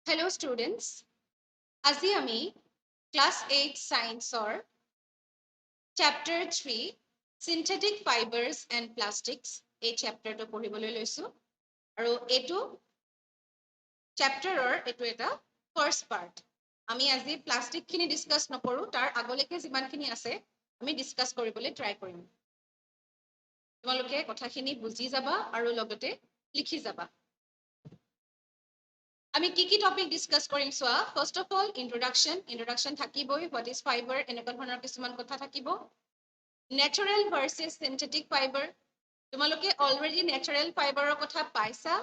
Hello students, আজি আমি class 8 science chapter 3 synthetic fibers and plastics এই chapter টো পঢ়িবলৈ লৈছো আৰু এইটো chapter এইটো এটা first part আমি আজি plastic খিনি discuss নকৰো তাৰ আগলৈকে যিমানখিনি আছে আমি discuss কৰিবলৈ try কৰিম তোমালোকে কথাখিনি বুজি যাবা আৰু লগতে লিখি যাবা আমি কি টপিক ডিসকাস কৰিম সোয়া ফাৰ্স্ট অফ অল ইন্ট্ৰোডাকশন থাকিবই হোয়াট ইজ ফাইবাৰ এনেকুৱা ধৰণৰ কিছুমান কথা থাকিব ন্যাচাৰাল ভাৰ্সেস সিনথেটিক ফাইবাৰ তোমালোকে অলৰেডি ন্যাচাৰাল ফাইবাৰৰ কথা পাইছা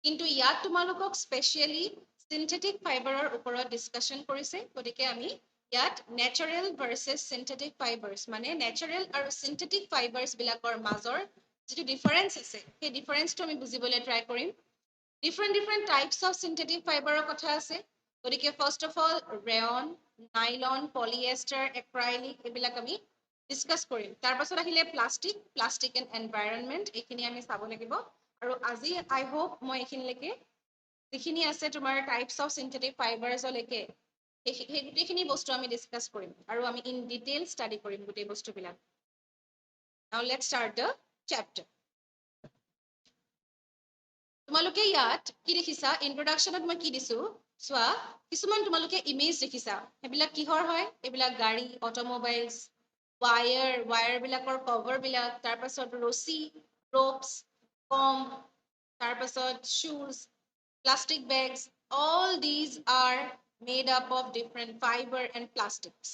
কিন্তু ইয়াত তোমালোকক স্পেশালি সিনথেটিক ফাইবাৰৰ ওপৰত ডিসকাশন কৰিছে গতিকে আমি ইয়াত ন্যাচাৰাল ভাৰ্সেস সিনথেটিক ফাইবাৰ্স মানে ন্যাচাৰাল আৰু সিনথেটিক ফাইবাৰ্স বিলাকৰ মাজৰ যেটো ডিফাৰেন্স আছে সেই ডিফাৰেন্সটো আমি বুজিবলৈ ট্ৰাই কৰিম different types of synthetic fiber কথা আছে গতিকে first of all rayon nylon polyester acrylic এবিলাক আমি ডিসকাস কৰিম তাৰ পাছত আহিলে প্লাষ্টিক and environment এইখিনি আমি চাব লাগিব আৰু আজি I hope মই এইখিনিলৈকে যিখিনি আছে তোমাৰ types of synthetic fibers লৈকে সেই গোটেইখিনি বস্তু আমি ডিসকাস কৰিম আৰু আমি in detail study কৰিম গোটেই বস্তুবিলাক now let's start the chapter তোমালোকে ইয়াত কি দেখিছা ইন্ট্রোডাকশনত মই কি দিছো সোয়া কিছুমান তোমালোকে ইমেজ দেখিছা হেবিলাক কিহৰ হয় এবিলাক গাড়ী অটোমোবাইলস ওয়্যাৰ বিলাকৰ কভাৰ বিলাক তাৰ পাছত ৰছী ropes কম তাৰ পাছত shoes plastic bags all these are made up of different fiber and plastics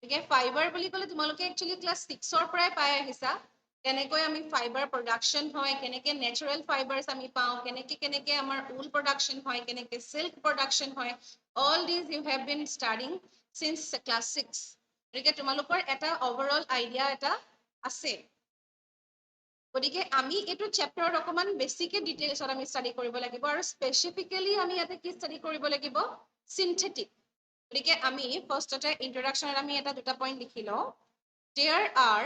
okay fiber বুলি ক'লে তোমালোকে actually class 6 ৰ পৰাই পাই আহিছা কেনেকৈ আমি ফাইবাৰ প্ৰডাকশন হয় কেনেকৈ ন্যাচাৰাল ফাইবাৰ্স আমি পাওঁ কেনেকৈ আমাৰ উল প্ৰডাকশন হয় কেনেকৈ সিল্ক প্ৰডাকশন হয় all these you have been studying since class 6 গতিকে তোমালোকৰ এটা ওভাৰঅল আইডিয়া এটা আছে গতিকে আমি এইটো চেপ্টাৰত অকমান বেছিকে ডিটেইলছত আমি ষ্টাডি কৰিব লাগিব আৰু স্পেচিফিক্যালি আমি ইয়াতে কি ষ্টাডি কৰিব লাগিব সিনথেটিক গতিকে আমি ফাৰ্ষ্টতে ইন্ট্ৰডাকশনত আমি এটা দুটা পইণ্ট লিখি লওঁ there are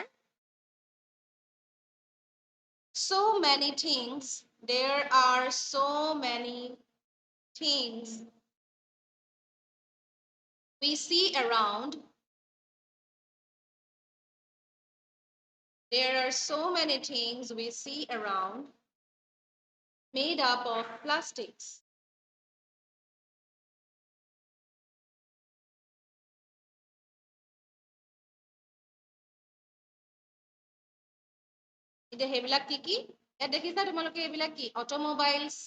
so many things there are so many things we see around there are so many things we see around made up of plastics এতিয়া হেবিলাক কি ইয়াত দেখিছা তোমালোকে এইবিলাক কি automobiles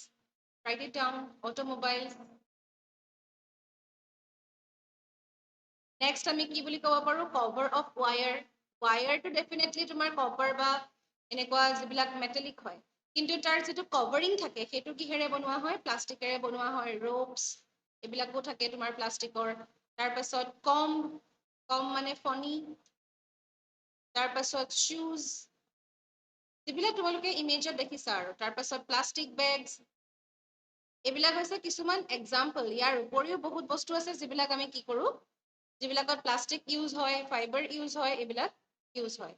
write it down automobiles next আমি কি বুলি ক'ব পাৰো cover of wire to definitely তোমাৰ copper বা এনেকুৱা যিবিলাক মেটালিক হয় কিন্তু তাৰ যেটো কভাৰিং থাকে হেতু কিহেৰে বনোৱা হয় প্লাষ্টিকেৰে বনোৱা হয় ropes এইবিলাকো থাকে তোমাৰ প্লাষ্টিকৰ তাৰ পাছত কম মানে ফনি তাৰ পাছত shoes যিবিলাক তোমালোকে ইমেজত দেখিছা আৰু তাৰ পাছত প্লাষ্টিক বেগস এইবিলাক হৈছে কিছুমান এক্সাম্পল ইয়াৰ উপৰিও বহুত বস্তু আছে যিবিলাক আমি কি কৰো যিবিলাকত প্লাষ্টিক ইউজ হয় ফাইবাৰ ইউজ হয় এইবিলাক ইউজ হয়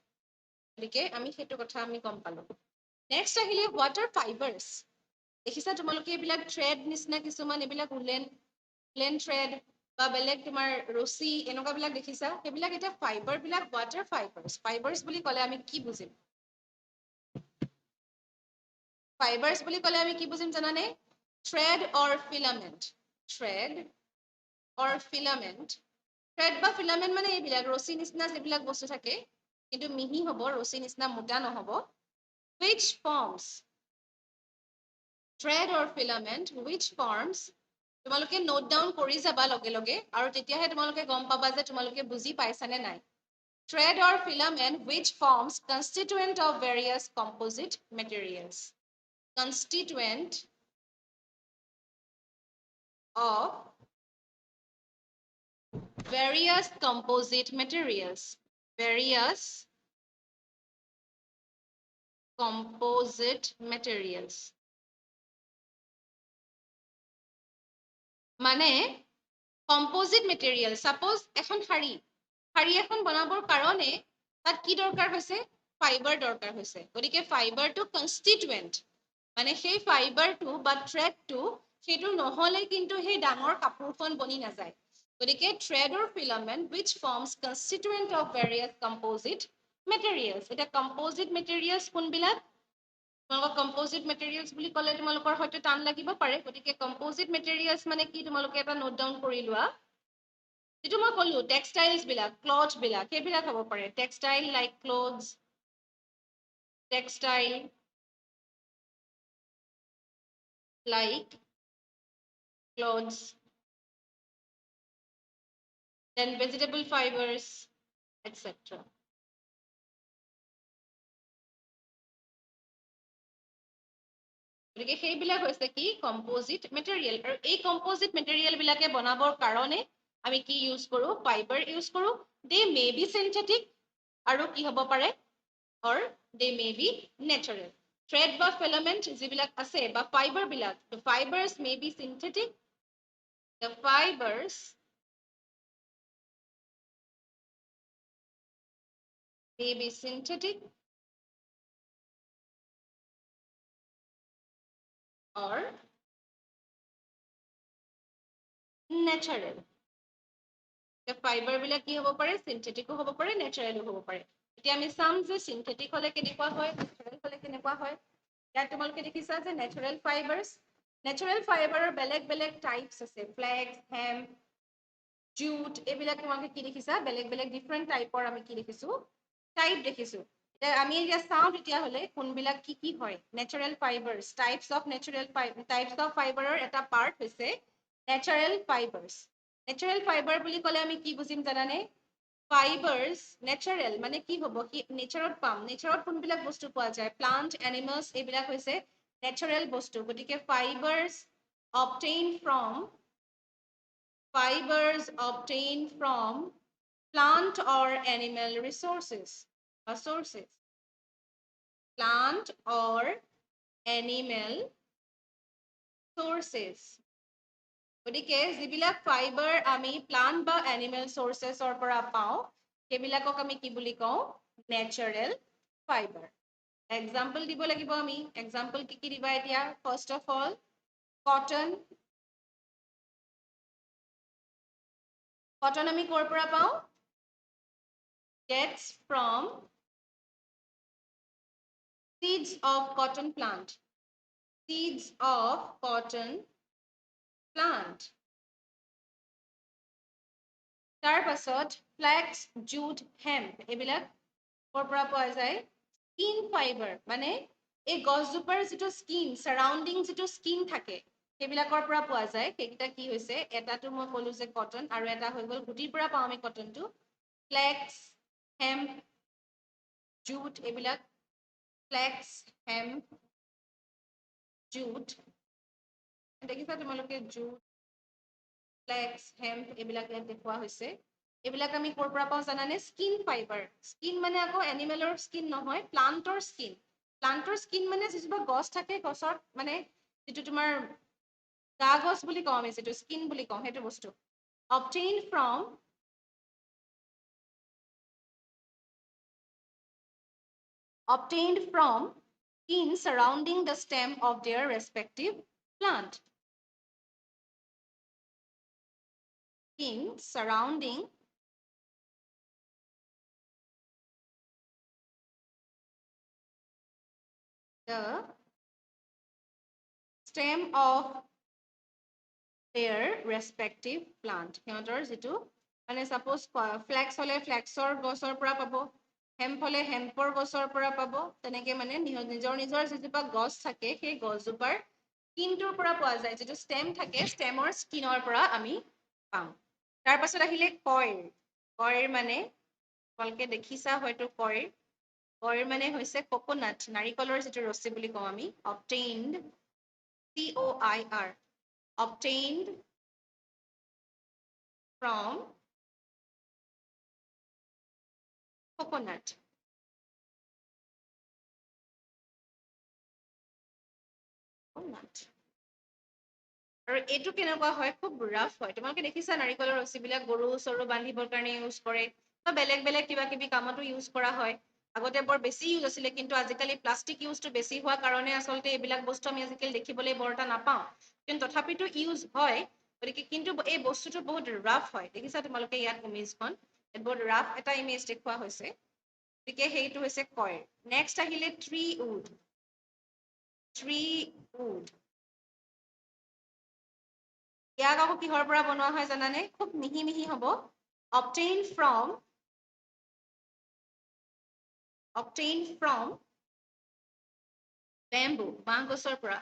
গতিকে আমি সেইটো কথা আমি গম পালো নেক্সট আহিলে ওয়াটাৰ ফাইবাৰ্স দেখিছা তোমালোকে এইবিলাক থ্ৰেড নিচিনা কিছুমান এইবিলাক উলেন থ্ৰেড বা বেলেগ তোমাৰ ৰছী এনেকুৱা বিলাক দেখিছা সেইবিলাক এটা ফাইবাৰ বিলাক ওয়াটাৰ ফাইবাৰ্স বুলি ক'লে আমি কি বুজিম ফাইবাৰ্স বুলি ক'লে আমি কি বুজিম জানানে থ্ৰেড অৰ ফিলামেন্ট থ্ৰেড বা ফিলামেন্ট মানে এইবিলাক ৰছী নিচিনা যিবিলাক বস্তু থাকে কিন্তু মিহি হ'ব ৰছী নিচিনা মোটা নহ'ব which forms thread or filament which forms তোমালোকে নোট ডাউন কৰি যাবা লগে লগে আৰু তেতিয়াহে তোমালোকে গম পাবা যে তোমালোকে বুজি পাইছানে নাই thread or filament which forms constituent of various composite materials constituent of various composite materials মানে composite material suppose এখন শাৰী এখন বনাবৰ কাৰণে তাত কি দৰকাৰ হৈছে ফাইবাৰ দৰকাৰ হৈছে গতিকে ফাইবাৰটো কনষ্টিটুৱেন্ট মানে সেই ফাইবাৰটো বা থ্ৰেডটো সেইটো নহ'লে কিন্তু সেই ডাঙৰ কাপোৰখন বনি নাযায় গতিকে thread or filament which forms constituent of various composite materials এটা composite materials কোনবিলাক তোমালোকৰ composite materials বুলি ক'লে তোমালোকৰ হয়তো টান লাগিব পাৰে গতিকে composite materials মানে কি তোমালোকে এটা নোট ডাউন কৰি লোৱা যেটো মই ক'লো টেক্সটাইলছ বিলাক ক্লথ বিলাক সেইবিলাক হ'ব পাৰে textile like clothes textile like clothes then vegetable fibers etc গতিকে সেইবিলাক হৈছে কি কম্পোজিট মেটেৰিয়েল আৰু এই কম্পোজিট মেটেৰিয়েল বিলাকে বনাবৰ কাৰণে আমি কি ইউজ কৰো ফাইবাৰ ইউজ কৰো দে মে বি সিনথেটিক আৰু কি হ'ব পাৰে or they may be natural thread বা filament যিবিলাক আছে বা ফাইবাৰ বিলাক the fibers may be synthetic the fibers may be synthetic or natural fibre বিলাক কি হ'ব পাৰে সিনথেটিকো হ'ব পাৰে নেচাৰেলো হ'ব পাৰে এতিয়া আমি চাম যে সিনথেটিক হ'লে কেনেকুৱা হয় নেচাৰেল হ'লে কেনেকুৱা হয় ইয়াত তোমালোকে দেখিছা যে নেচাৰেল ফাইবাৰৰ বেলেগ বেলেগ টাইপছ আছে ফ্লেক্স হেম্প জুট এইবিলাক তোমালোকে কি দেখিছা বেলেগ বেলেগ ডিফাৰেণ্ট টাইপৰ আমি কি দেখিছো টাইপ দেখিছো আমি এতিয়া চাওঁ তেতিয়াহ'লে কোনবিলাক কি হয় নেচাৰেল ফাইবাৰ্ছ টাইপছ অফ ফাইবাৰৰ এটা পাৰ্ট হৈছে নেচাৰেল ফাইবাৰ্ছ নেচাৰেল ফাইবাৰ বুলি ক'লে আমি কি বুজিম জানানে ফাইবাৰ্ছ নেচাৰেল মানে কি হ'ব নেচাৰত পাম নেচাৰত কোনবিলাক বস্তু পোৱা যায় প্লান্ট এনিমেলছ এইবিলাক হৈছে নেচাৰেল বস্তু গতিকে fibres obtained from plant or animal resources sources plant or animal sources গতিকে যিবিলাক ফাইবাৰ আমি প্লান্ট বা এনিমেল সোৰ্সেছৰ পৰা পাওঁ সেইবিলাকক আমি কি বুলি কওঁ নেচাৰেল ফাইবাৰ এক্সাম্পল দিব লাগিব আমি এক্সাম্পল কি দিবা এতিয়া ফাৰ্ষ্ট অফ অল কটন আমি ক'ৰ পৰা পাওঁ gets from seeds of cotton plant তাৰ পাছত ফ্লেক্স জুট হেম্প এইবিলাক ক'ৰ পৰা পোৱা যায় স্কিন ফাইবাৰ মানে এই গছজোপাৰ যিটো স্কিন সাৰাউণ্ডিং যিটো স্কিন থাকে সেইবিলাকৰ পৰা পোৱা যায় সেইকেইটা কি হৈছে এটাটো মই ক'লো যে কটন আৰু এটা হৈ গ'ল গুটিৰ পৰা পাওঁ আমি কটনটো ফ্লেক্স হেম্প জুট এইবিলাক ফ্লেক্স হেম্প জুট দেখিছা তোমালোকে জুট ফ্লেক্স হেম্প এইবিলাক ইয়াত দেখুওৱা হৈছে এইবিলাক আমি ক'ৰ পৰা পাওঁ জানানে স্কিন ফাইবাৰ স্কিন মানে আকৌ এনিমেলৰ স্কিন নহয় প্লান্টৰ স্কিন মানে যিজোপা গছ থাকে গছৰ মানে যিটো তোমাৰ গা গছ বুলি কওঁ আমি যিটো স্কিন বুলি কওঁ সেইটো বস্তু obtained from skin surrounding the stem of their respective plant. Skin surrounding the stem of their respective plant. সিহঁতৰ যিটো মানে suppose flax হ'লে flaxৰ গছৰ পৰা পাব হেম্প হ'লে হেম্পৰ গছৰ পৰা পাব তেনেকে মানে নিজৰ যিজোপা গছ থাকে সেই গছজোপাৰ স্কিনটোৰ পৰা পোৱা যায় যিটো ষ্টেম থাকে ষ্টেমৰ স্কিনৰ পৰা আমি পাম তাৰ পাছত আহিলে কইৰ মানে তোমালোকে দেখিছা হয়তো কইৰ মানে হৈছে কোকোনাট নাৰিকলৰ যিটো ৰছী বুলি কওঁ আমি obtained COIR obtained from coconut আৰু এইটো কেনেকুৱা হয় খুব ৰাফ হয় তোমালোকে দেখিছা নাৰিকলৰ ৰছীবিলাক গৰু চৰু বান্ধিবৰ কাৰণে ইউজ কৰে বা বেলেগ বেলেগ কিবা কিবি কামতো ইউজ কৰা হয় আগতে বৰ বেছি ইউজ আছিলে কিন্তু আজিকালি প্লাষ্টিক ইউজটো বেছি হোৱাৰ কাৰণে আচলতে এইবিলাক বস্তু আমি আজিকালি দেখিবলৈ বৰ এটা নাপাওঁ কিন্তু তথাপিতো ইউজ হয় গতিকে কিন্তু এই বস্তুটো বহুত ৰাফ হয় দেখিছা তোমালোকে ইয়াত ইমেজখন বহুত ৰাফ এটা ইমেজ দেখুওৱা হৈছে গতিকে সেইটো হৈছে কইৰ নেক্সট আহিলে ট্ৰি উড ইয়াক আকৌ কিহৰ পৰা বনোৱা হয় জানানে খুব মিহি মিহি হ'ব obtained from bamboo বাঁহ গছৰ পৰা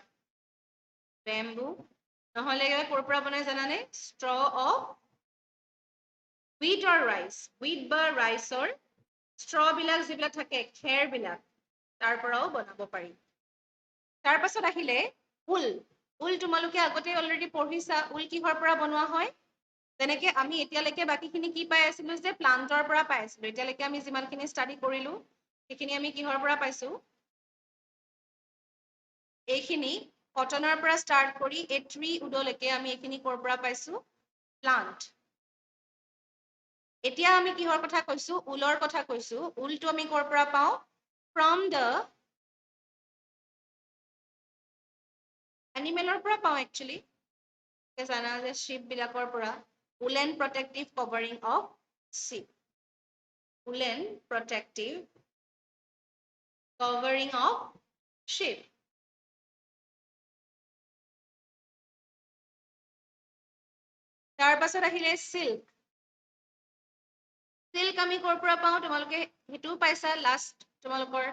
bamboo নহলে ক'ৰ পৰা বনাই জানানে straw of wheat or rice wheat বা ৰাইচৰ straw বিলাক যিবিলাক থাকে খেৰ বিলাক তাৰ পৰাও বনাব পাৰি তাৰ পাছত আহিলে উল তোমালোকে আগতে অলৰেডি পঢ়িছা উল কিহৰ পৰা বনোৱা হয় তেনেকে আমি এতিয়ালৈকে বাকিখিনি কি পাই আছিলো যে প্লান্টৰ পৰা পাই আছিলো এতিয়ালৈকে আমি যিমানখিনি ষ্টাডি কৰিলো সেইখিনি আমি কিহৰ পৰা পাইছো এইখিনি কটনৰ পৰা ষ্টাৰ্ট কৰি এই ট্ৰি উডলৈকে আমি এইখিনি ক'ৰ পৰা পাইছো প্লান্ট এতিয়া আমি কিহৰ কথা কৈছো উলৰ কথা কৈছো উলটো আমি ক'ৰ পৰা পাওঁ from the এনিমেলৰ পৰা পাওঁ একচুৱেলি জানা যে শ্বিপ বিলাকৰ পৰা woolen protective covering of sheep woolen protective covering of sheep তাৰ পাছত আহিলে silk আমি ক'ৰ পৰা পাওঁ তোমালোকে হেতুও পাইছা লাষ্ট তোমালোকৰ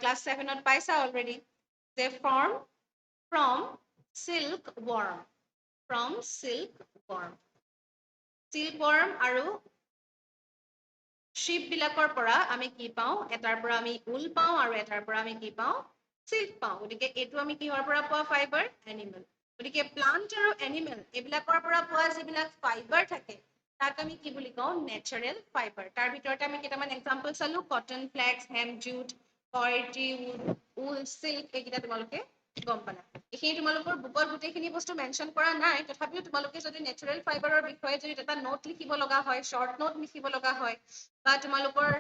ক্লাছ 7ত পাইছা অলৰেডি যে from silkworm আৰু শ্বিপ বিলাকৰ পৰা আমি কি পাওঁ এটাৰ পৰা আমি উল পাওঁ আৰু এটাৰ পৰা আমি কি পাওঁ silk পাওঁ গতিকে এইটো আমি কিহৰ পৰা পোৱা ফাইবাৰ এনিমেল গতিকে প্লান্ট আৰু এনিমেল এইবিলাকৰ পৰা পোৱা যিবিলাক ফাইবাৰ থাকে তাক আমি কি বুলি কওঁ নেচাৰেল ফাইবাৰ তাৰ ভিতৰতে আমি কেইটামান এক্সাম্পল চালো cotton flax hemp jute coir tree wool silk এইকেইটা তোমালোকে গম পালা এইখিনি তোমালোকৰ বুকত গোটেইখিনি বস্তু মেনশ্যন কৰা নাই তথাপিও তোমালোকে যদি নেচাৰেল ফাইবাৰৰ বিষয়ে যদি এটা নোট লিখিব লগা হয় শ্বৰ্ট নোট লিখিব লগা হয় বা তোমালোকৰ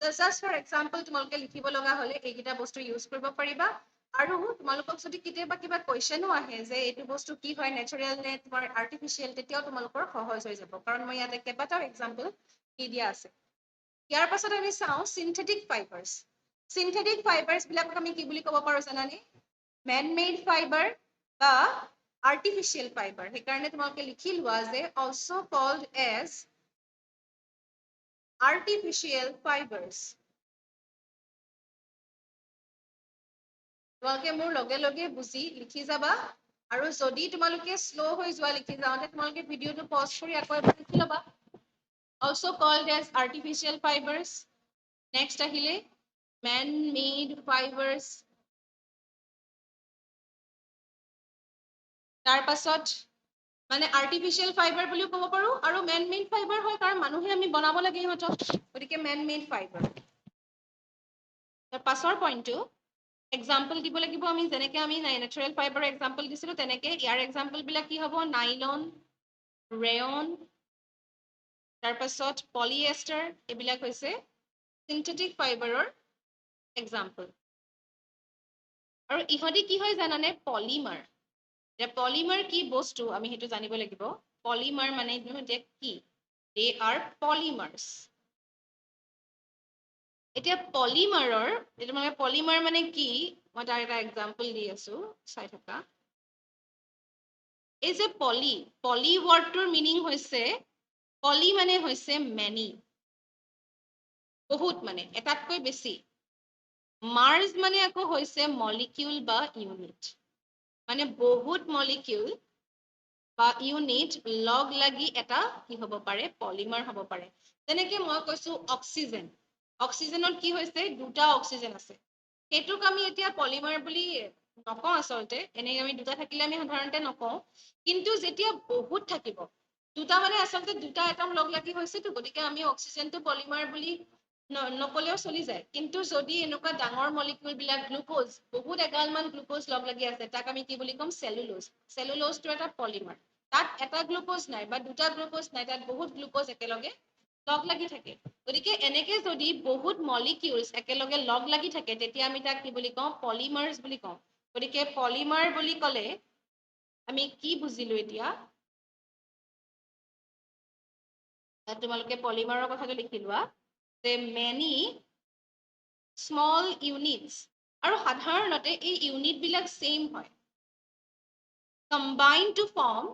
জাষ্ট ফৰ এক্সাম্পল তোমালোকে লিখিব লগা হলে এইকেইটা বস্তু ইউজ কৰিব পাৰিবা আৰু তোমালোকক যদি কেতিয়াবা কিবা কুৱেশ্যনো আহে যে এইটো বস্তু কি হয় নেচাৰেল নে তোমাৰ আৰ্টিফিচিয়েল তেতিয়াও তোমালোকৰ সহজ হৈ যাব কাৰণ মই ইয়াতে কেইবাটাও এক্সাম্পল দি দিয়া আছে ইয়াৰ পাছত আমি চাওঁ সিনথেটিক ফাইবাৰ্ছ বিলাকক আমি কি বুলি ক'ব পাৰো জানানে মেন মেড ফাইবাৰ বা আৰ্টিফিচিয়েল ফাইবাৰ সেইকাৰণে তোমালোকে লিখি লোৱা যে also called as artificial fibers তোমালোকে মোৰ লগে লগে বুজি লিখি যাবা আৰু যদি তোমালোকে স্লো হৈ যোৱা লিখি যাওঁতে তোমালোকে ভিডিঅ'টো পজ কৰি আকৌ এবাৰ লিখি ল'বা also called as artificial fibers next আহিলে man made fibers তাৰ পাছত মানে আৰ্টিফিচিয়েল ফাইবাৰ বুলিও ক'ব পাৰো আৰু মেন মেড ফাইবাৰ হয় কাৰণ মানুহে আমি বনাব লাগে ইহঁতক গতিকে মেন মেড ফাইবাৰ তাৰ পাছৰ পইণ্টটো এক্সাম্পল দিব লাগিব আমি যেনেকে আমি নেচাৰেল ফাইবাৰৰ এক্সাম্পল দিছিলো তেনেকে ইয়াৰ এক্সাম্পল বিলাক কি হ'ব নাইলন ৰেয়ন তাৰ পাছত পলিয়েষ্টাৰ এইবিলাক হৈছে সিনথেটিক ফাইবাৰৰ এক্সাম্পল আৰু ইহঁতি কি হয় জানানে পলিমাৰ পলিমাৰ কি বস্তু আমি সেইটো জানিব লাগিব পলিমাৰ মানে কি দে আৰ পলিমাৰ্ছ এতিয়া পলিমাৰৰ তোমালোকে পলিমাৰ মানে কি মই তাৰ এটা এক্সাম্পল দি আছো চাই থকা এই যে পলি ৱৰ্ডটোৰ মিনিং হৈছে পলি মানে হৈছে মেনি বহুত মানে এটাতকৈ বেছি মাৰ্জ মানে আকৌ হৈছে মলিকিউল বা ইউনিট মানে বহুত মলিকিউল বা ইউনিট লগ লাগি এটা কি হ'ব পাৰে পলিমাৰ হ'ব পাৰে যেনেকে মই কৈছো অক্সিজেনত কি হৈছে দুটা অক্সিজেন আছে সেইটোক আমি এতিয়া পলিমাৰ বুলি নকওঁ আচলতে এনেই আমি দুটা থাকিলে আমি সাধাৰণতে নকওঁ কিন্তু যেতিয়া বহুত থাকিব দুটা মানে আচলতে দুটা এটম লগ লাগি হৈছেতো গতিকে আমি অক্সিজেনটো পলিমাৰ বুলি নকলেও চলি যায় কিন্তু যদি এনেকুৱা ডাঙৰ মলিকিউল বিলাক গ্লুকোজ বহুত এগালমান গ্লুকোজ লগ লাগি আছে তাক আমি কি বুলি ক'ম চেলুলোজটো এটা পলিমাৰ তাত এটা গ্লুকোজ নাই বা দুটা গ্লুকোজ নাই তাত বহুত গ্লুকোজ একেলগে লগ লাগি থাকে গতিকে এনেকে যদি বহুত মলিকিউলছ একেলগে লগ লাগি থাকে তেতিয়া আমি তাক কি বুলি কওঁ পলিমাৰ্ছ বুলি কওঁ গতিকে পলিমাৰ বুলি ক'লে আমি কি বুজিলো এতিয়া তোমালোকে পলিমাৰৰ কথাটো লিখি লোৱা যে মেনি স্মল ইউনিটস আৰু সাধাৰণতে এই ইউনিট বিলাক সেম হয় কম্বাইন টু ফৰ্ম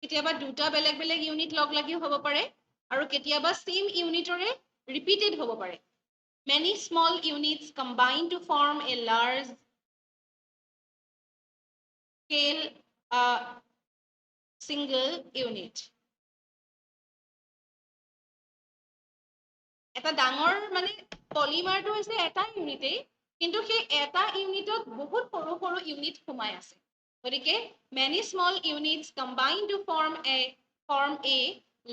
কেতিয়াবা দুটা বেলেগ বেলেগ ইউনিট লগ লাগিও হ'ব পাৰে আৰু কেতিয়াবা সেম ইউনিটৰে ৰিপিটেড হ'ব পাৰে many small units combine to form a large scale single unit এটা ডাঙৰ মানে পলিমাৰটো হৈছে এটা ইউনিটেই কিন্তু সেই এটা ইউনিটত বহুত সৰু সৰু ইউনিট সোমাই আছে গতিকে many small units combine to form a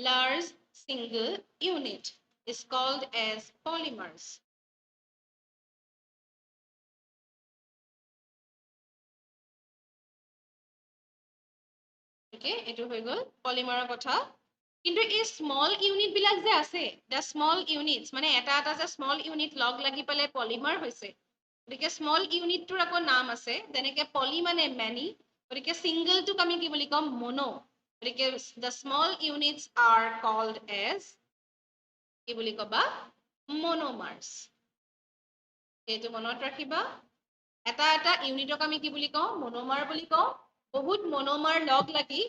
large single unit is called as polymers okay এটো হৈ গল পলিমাৰৰ কথা কিন্তু এই স্মল ইউনিট বিলাক যে আছে দা স্মল ইউনিটস মানে এটা এটা যে স্মল ইউনিট লগ লাগি পেলাই পলিমাৰ হৈছে গতিকে স্মল ইউনিটটোৰ আকৌ নাম আছে যেনেকৈ পলি মানে মেনি গতিকে ছিংগলটোক আমি কি বুলি ক'ম মনো গতিকে the small units are called as কি বুলি ক'বা মনোমাৰ্ছ এইটো মনত ৰাখিবা এটা এটা ইউনিটক আমি কি বুলি কওঁ মনোমাৰ বুলি কওঁ বহুত মনোমাৰ লগ লাগি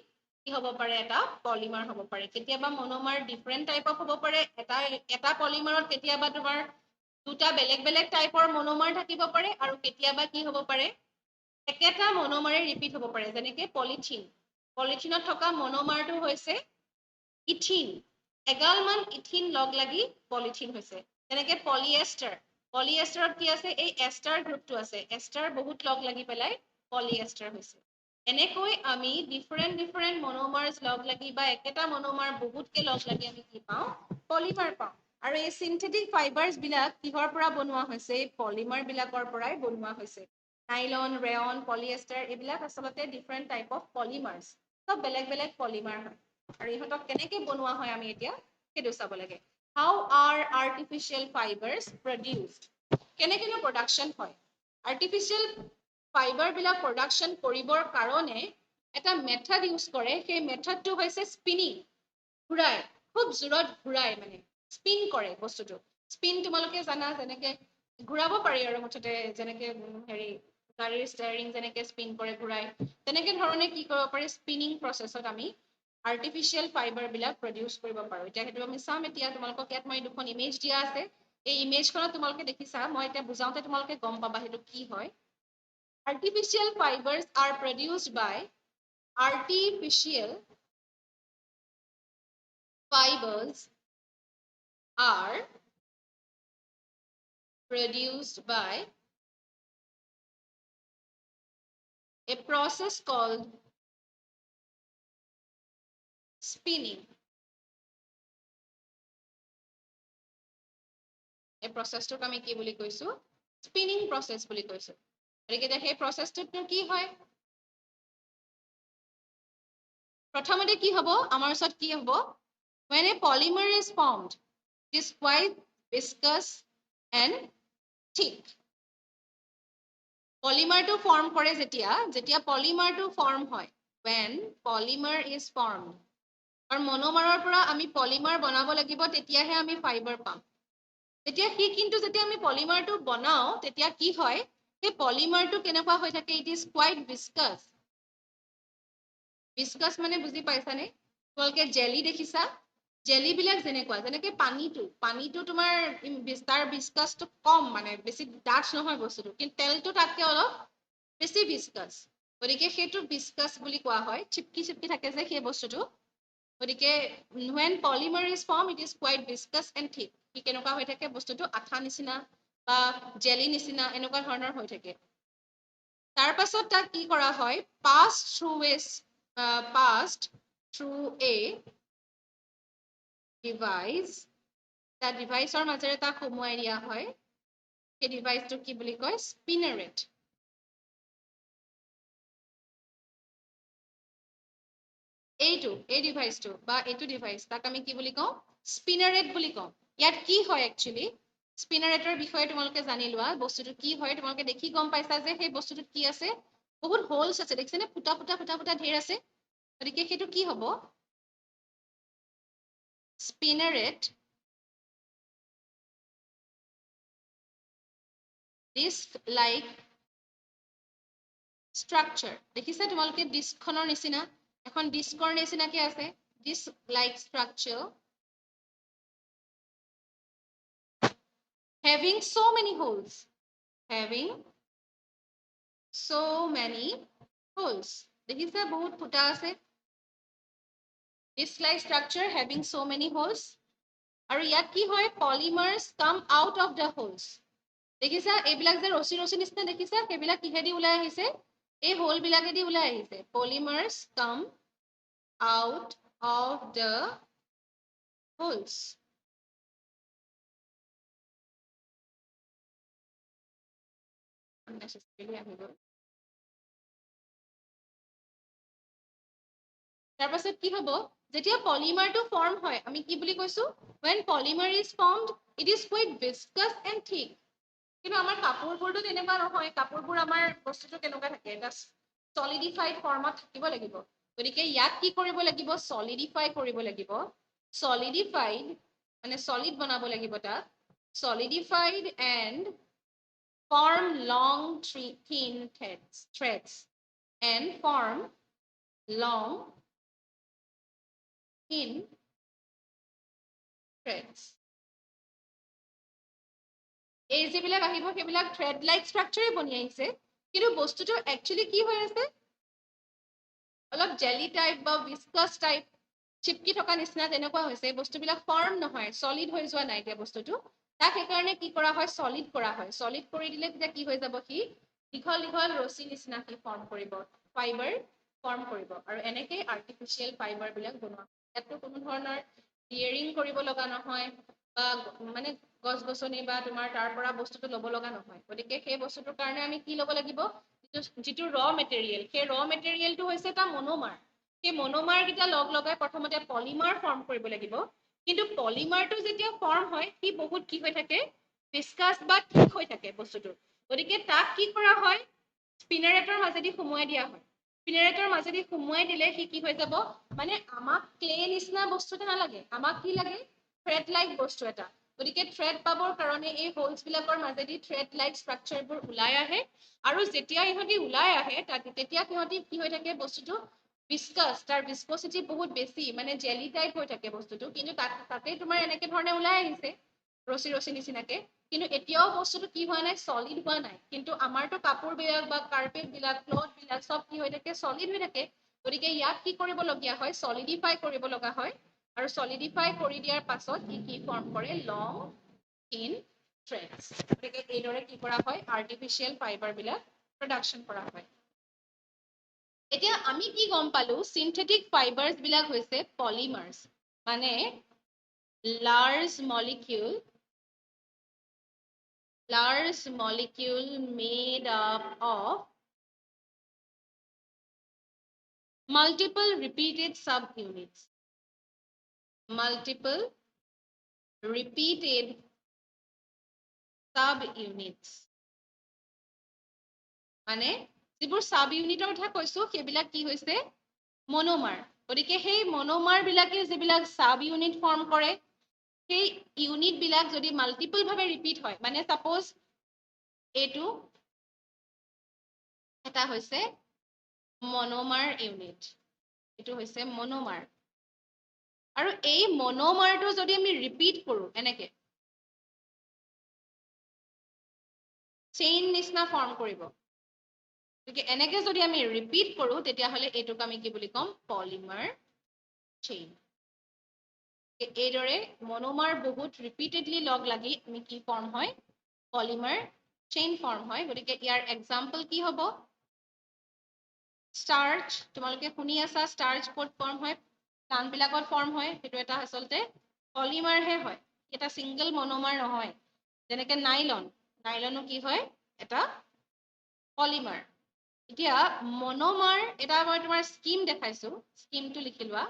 কি হ'ব পাৰে এটা পলিমাৰ হ'ব পাৰে কেতিয়াবা মনোমাৰ ডিফাৰেণ্ট টাইপৰ হ'ব পাৰে এটা পলিমাৰত কেতিয়াবা তোমাৰ দুটা বেলেগ বেলেগ টাইপৰ মনোমাৰ থাকিব পাৰে আৰু কেতিয়াবা কি হ'ব পাৰে একেটা মনোমাৰে ৰিপিট হ'ব পাৰে যেনেকৈ পলিথিনত থকা মনোমাৰটো হৈছে ইথিন এগালমান ইথিন লগ লাগি পলিথিন হৈছে যেনেকৈ পলিএষ্টাৰত কি আছে এই এষ্টাৰ গ্ৰুপটো আছে এষ্টাৰ বহুত লগ লাগি পেলাই পলিএষ্টাৰ হৈছে এনেকৈ আমি ডিফাৰেণ্ট মনোমাৰ্স লগ লাগি বা একেটা মনোমাৰ বহুতকে লগ লাগি আমি কি পাওঁ পলিমাৰ পাওঁ আৰু এই সিনথেটিক ফাইবাৰ্স বিলাক কিহৰ পৰা বনোৱা হৈছে পলিমাৰ বিলাকৰ পৰাই বনোৱা হৈছে নাইলন ৰেয়ন পলিএষ্টাৰ এইবিলাক আচলতে ডিফাৰেণ্ট টাইপ অফ পলিমাৰ্স সব বেলেগ বেলেগ পলিমাৰ হয় আৰু ইহঁতক কেনেকৈ বনোৱা হয় আমি এতিয়া সেইটো চাব লাগে হাউ আৰ আৰ্টিফিচিয়েল ফাইবাৰ্স প্ৰডিউসড কেনেকৈ প্ৰডাকশ্যন হয় আৰ্টিফিচিয়েল ফাইবাৰ বিলাক প্ৰডাকশ্যন কৰিবৰ কাৰণে এটা মেথড ইউজ কৰে সেই মেথডটো হৈছে স্পিনিং ঘূৰাই খুব জোৰত ঘূৰাই মানে স্পিন কৰে বস্তুটো স্পিন তোমালোকে জানা যেনেকৈ ঘূৰাব পাৰি আৰু মুঠতে যেনেকৈ হেৰি গাড়ীৰ ষ্টাৰিং যেনেকৈ স্পিন কৰে ঘূৰাই তেনেকৈ ধৰণে কি কৰিব পাৰি স্পিনিং প্ৰচেছত আমি আৰ্টিফিচিয়েল ফাইবাৰ বিলাক প্ৰডিউচ কৰিব পাৰোঁ এতিয়া সেইটো আমি চাম এতিয়া তোমালোকক ইয়াত মই দুখন ইমেজ দিয়া আছে এই ইমেজখনত তোমালোকে দেখিছা মই এতিয়া বুজাওঁতে তোমালোকে গম পাবা সেইটো কি হয় artificial fibers are produced by artificial fibers are produced by a process called spinning এই প্ৰচেছটোক আমি কি বুলি কৈছো স্পিনিং প্ৰচেছ বুলি কৈছো গতিকে সেই প্ৰচেছটোত কি হয় প্ৰথমতে কি হ'ব আমাৰ ওচৰত কি হ'ব when a polymer is formed it is quite viscous and thick পলিমাৰটো ফৰ্ম কৰে যেতিয়া পলিমাৰটো ফৰ্ম হয় when polymer is formed আৰু মনোমাৰৰ পৰা আমি পলিমাৰ বনাব লাগিব তেতিয়াহে আমি ফাইবাৰ পাম তেতিয়া কিন্তু যেতিয়া আমি পলিমাৰটো বনাও তেতিয়া কি হয় সেই পলিমাৰটো কেনেকুৱা হৈ থাকে ইট ইজ কোৱাইট ভিস্কাছ মানে বুজি পাইছানে তোমালোকে জেলি দেখিছা জেলিবিলাক যেনেকৈ পানীটো তোমাৰ তাৰ ভিস্কাছটো কম মানে বেছি ডাঠ নহয় বস্তুটো কিন্তু তেলটো তাতকৈ অলপ বেছি ভিস্কাছ গতিকে সেইটো ভিস্কাছ বুলি কোৱা হয় চিপকি থাকে যে সেই বস্তুটো গতিকে when polymer is formed it is quite viscous and thick কি কেনেকুৱা হৈ থাকে বস্তুটো আঠা নিচিনা বা জেলি নিচিনা এনেকুৱা ধৰণৰ হৈ থাকে তাৰ পাছত তাক কি কৰা হয় passed through a device that ডিভাইচৰ মাজেৰে তাক সোমোৱাই দিয়া হয় সেই ডিভাইচটো কি বুলি কয় স্পিনাৰেট এই ডিভাইচটো বা এইটো ডিভাইচ তাক আমি কি বুলি কওঁ স্পিনাৰেট বুলি কওঁ ইয়াত কি হয় একচুৱেলি স্পিনাৰেটৰ বিষয়ে তোমালোকে জানি লোৱা বস্তুটো কি হয় তোমালোকে দেখি গম পাইছা যে সেই বস্তুটোত কি আছে বহুত হোলছ আছে দেখিছেনে ফুটা ফুটা ফুটা ফুটা ঢেৰ আছে গতিকে সেইটো কি হ'ব স্পিনাৰেট ডিস্ক লাইক স্ট্ৰাকচাৰ দেখিছে তোমালোকে ডিস্কখনৰ নিচিনা এখন ডিস্কৰ নিচিনাকে আছে disc like structure having so many holes having so many holes দেখিছে বহুত ফুটা আছে disk like structure having so many holes আৰু ইয়াত কি হয় polymers come out of the holes দেখিছা এইবিলাক যে ৰছী ৰছী নিচিনা দেখিছা সেইবিলাক কিহেদি ওলাই আহিছে এই হোল বিলাকেদি ওলাই আহিছে polymers come out of the holes unnecessarily আহি গ'ল তাৰপাছত কি হ'ব যেতিয়া পলিমাৰটো ফৰ্ম হয় আমি কি বুলি কৈছো when polymer is formed it is quite viscous and thick কিন্তু আমাৰ কাপোৰবোৰটো তেনেকুৱা নহয় কাপোৰবোৰ আমাৰ বস্তুটো কেনেকুৱা থাকে এটা সলিডিফাইড ফৰ্মত থাকিব লাগিব গতিকে ইয়াত কি কৰিব লাগিব সলিডিফাই কৰিব লাগিব সলিডিফাইড মানে সলিড বনাব লাগিব তাক solidified and form long thin threads and form long thin threads এই যিবিলাক আহিব সেইবিলাক থ্ৰেড লাইক ষ্ট্ৰাকচাৰে বনি আহিছে কিন্তু বস্তুটো একচুৱেলি কি হৈ আছে অলপ জেলি টাইপ বা ভিস্কাছ টাইপ চিপকি থকা নিচিনা তেনেকুৱা হৈছে এই বস্তুবিলাক ফৰ্ম নহয় সলিড হৈ যোৱা নাই এতিয়া বস্তুটো তাক সেইকাৰণে কি কৰা হয় সলিড কৰা হয় সলিড কৰি দিলে তেতিয়া কি হৈ যাব সি দীঘল দীঘল ৰছী নিচিনা সি ফৰ্ম কৰিব ফাইবাৰ ফৰ্ম কৰিব আৰু এনেকৈ আৰ্টিফিচিয়েল ফাইবাৰ বিলাক বনোৱা ইয়াতো কোনো ধৰণৰ টিয়াৰিং কৰিব লগা নহয় বা মানে গছ গছনি বা তোমাৰ তাৰ পৰা বস্তুটো ল'ব লগা নহয় গতিকে সেই বস্তুটোৰ কাৰণে আমি কি ল'ব লাগিব যিটো ৰ মেটেৰিয়েল সেই ৰ মেটেৰিয়েলটো হৈছে এটা মনোমাৰ সেই মনোমাৰ কেইটা লগ লগাই প্ৰথমতে পলিমাৰ ফৰ্ম কৰিব লাগিব কিন্তু পলিমাৰটো যেতিয়া ফৰ্ম হয় সি বহুত কি হৈ থাকে ডিসকাছ বা ঠিক হৈ থাকে বস্তুটো গতিকে তাক কি কৰা হয় স্পিনাৰেটৰ মাজেদি সুমুৱাই দিয়া হয় স্পিনাৰেটৰ মাজেদি সুমুৱাই দিলে সি কি হৈ যাব মানে আমাক ক্লে নিচিনা বস্তু এটা নালাগে আমাক কি লাগে থ্ৰেড লাইক বস্তু এটা গতিকে থ্ৰেড পাবৰ কাৰণে এই হোলছ বিলাকৰ মাজেদি থ্ৰেড লাইক ষ্ট্ৰাকচাৰবোৰ ওলাই আহে আৰু যেতিয়া ইহঁতি ওলাই আহে তেতিয়া সিহঁতি কি হৈ থাকে বস্তুটো ভিস্কাছ তাৰ ভিস্কোচিটি বহুত বেছি মানে জেলি টাইপ হৈ থাকে বস্তুটো কিন্তু তাতে তোমাৰ এনেকে ধৰণে ওলাই আহিছে ৰছী ৰছী নিচিনাকে কিন্তু এতিয়াও বস্তুটো কি হোৱা নাই সলিড হোৱা নাই কিন্তু আমাৰতো কাপোৰ বিলাক বা কাৰ্পেট বিলাক ক্লথ বিলাক সব কি হৈ থাকে সলিড হৈ থাকে গতিকে ইয়াক কি কৰিবলগীয়া হয় সলিডিফাই কৰিব লগা হয় আৰু সলিডিফাই কৰি দিয়াৰ পাছত কি ফৰ্ম কৰে লং থিন থ্ৰেডছ গতিকে এইদৰে কি কৰা হয় আৰ্টিফিচিয়েল ফাইবাৰ বিলাক প্ৰডাকশ্যন কৰা হয় এতিয়া আমি কি গম পালো সিনথেটিক ফাইবাৰ্ছ বিলাক হৈছে পলিমাৰ্ছ মানে large molecule made up of multiple repeated subunits মানে যিবোৰ সাব ইউনিটৰ কথা কৈছো সেইবিলাক কি হৈছে মনোমাৰ গতিকে সেই মনোমাৰ বিলাকে যিবিলাক সাব ইউনিট ফৰ্ম কৰে সেই ইউনিট বিলাক যদি মাল্টিপল ভাৱে ৰিপিট হয় মানে সাপোজ এইটো এটা হৈছে মনোমাৰ ইউনিট এইটো হৈছে মনোমাৰ আৰু এই মনোমাৰটো যদি আমি ৰিপিট কৰো এনেকে চেইন নিচিনা ফৰ্ম কৰিব গতিকে এনেকে যদি আমি ৰিপিট কৰো তেতিয়াহ'লে এইটোক আমি কি বুলি ক'ম পলিমাৰ চেইন এইদৰে মনোমাৰ বহুত ৰিপিটেডলি লগ লাগি আমি কি ফৰ্ম হয় পলিমাৰ চেইন ফৰ্ম হয় গতিকে ইয়াৰ এক্সাম্পল কি হ'ব স্টাৰ্চ তোমালোকে শুনি আছা স্টাৰ্চ ক'ত ফৰ্ম হয় প্লান্টবিলাকত ফৰ্ম হয় সেইটো এটা আচলতে পলিমাৰহে হয় এটা ছিংগল মনোমাৰ নহয় যেনেকে নাইলনো কি হয় এটা পলিমাৰ এতিয়া মনোমাৰ এটা মই তোমাৰ স্কিম দেখাইছো স্কিমটো লিখি লোৱা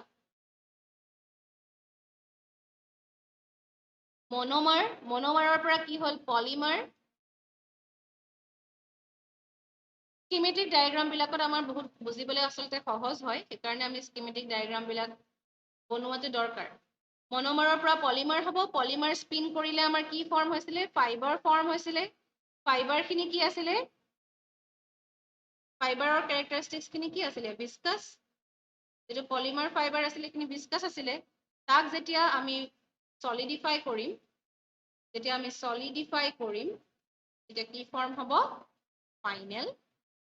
মনোমাৰৰ পৰা কি হ'ল পলিমাৰ স্কিমেটিক ডায়াগ্ৰাম বিলাকত আমাৰ বহুত বুজিবলৈ আচলতে সহজ হয়, সেইকাৰণে আমি স্কিমেটিক ডায়াগ্ৰাম বিলাক বনোৱাটো দৰকাৰ। মনোমাৰৰ পৰা পলিমাৰ হ'ব, পলিমাৰ স্পিন কৰিলে আমাৰ কি ফৰ্ম হৈছিলে, ফাইবাৰ ফৰ্ম হৈছিলে। ফাইবাৰখিনি কি আছিলে, ফাইবাৰৰ কেৰেক্টাৰিষ্টিক্সখিনি কি আছিলে, ভিস্কাছ। যিটো পলিমাৰ ফাইবাৰ আছিলে সেইখিনি ভিস্কাছ আছিলে। তাক যেতিয়া আমি সলিডিফাই কৰিম, তেতিয়া কি ফৰ্ম হ'ব, ফাইনেল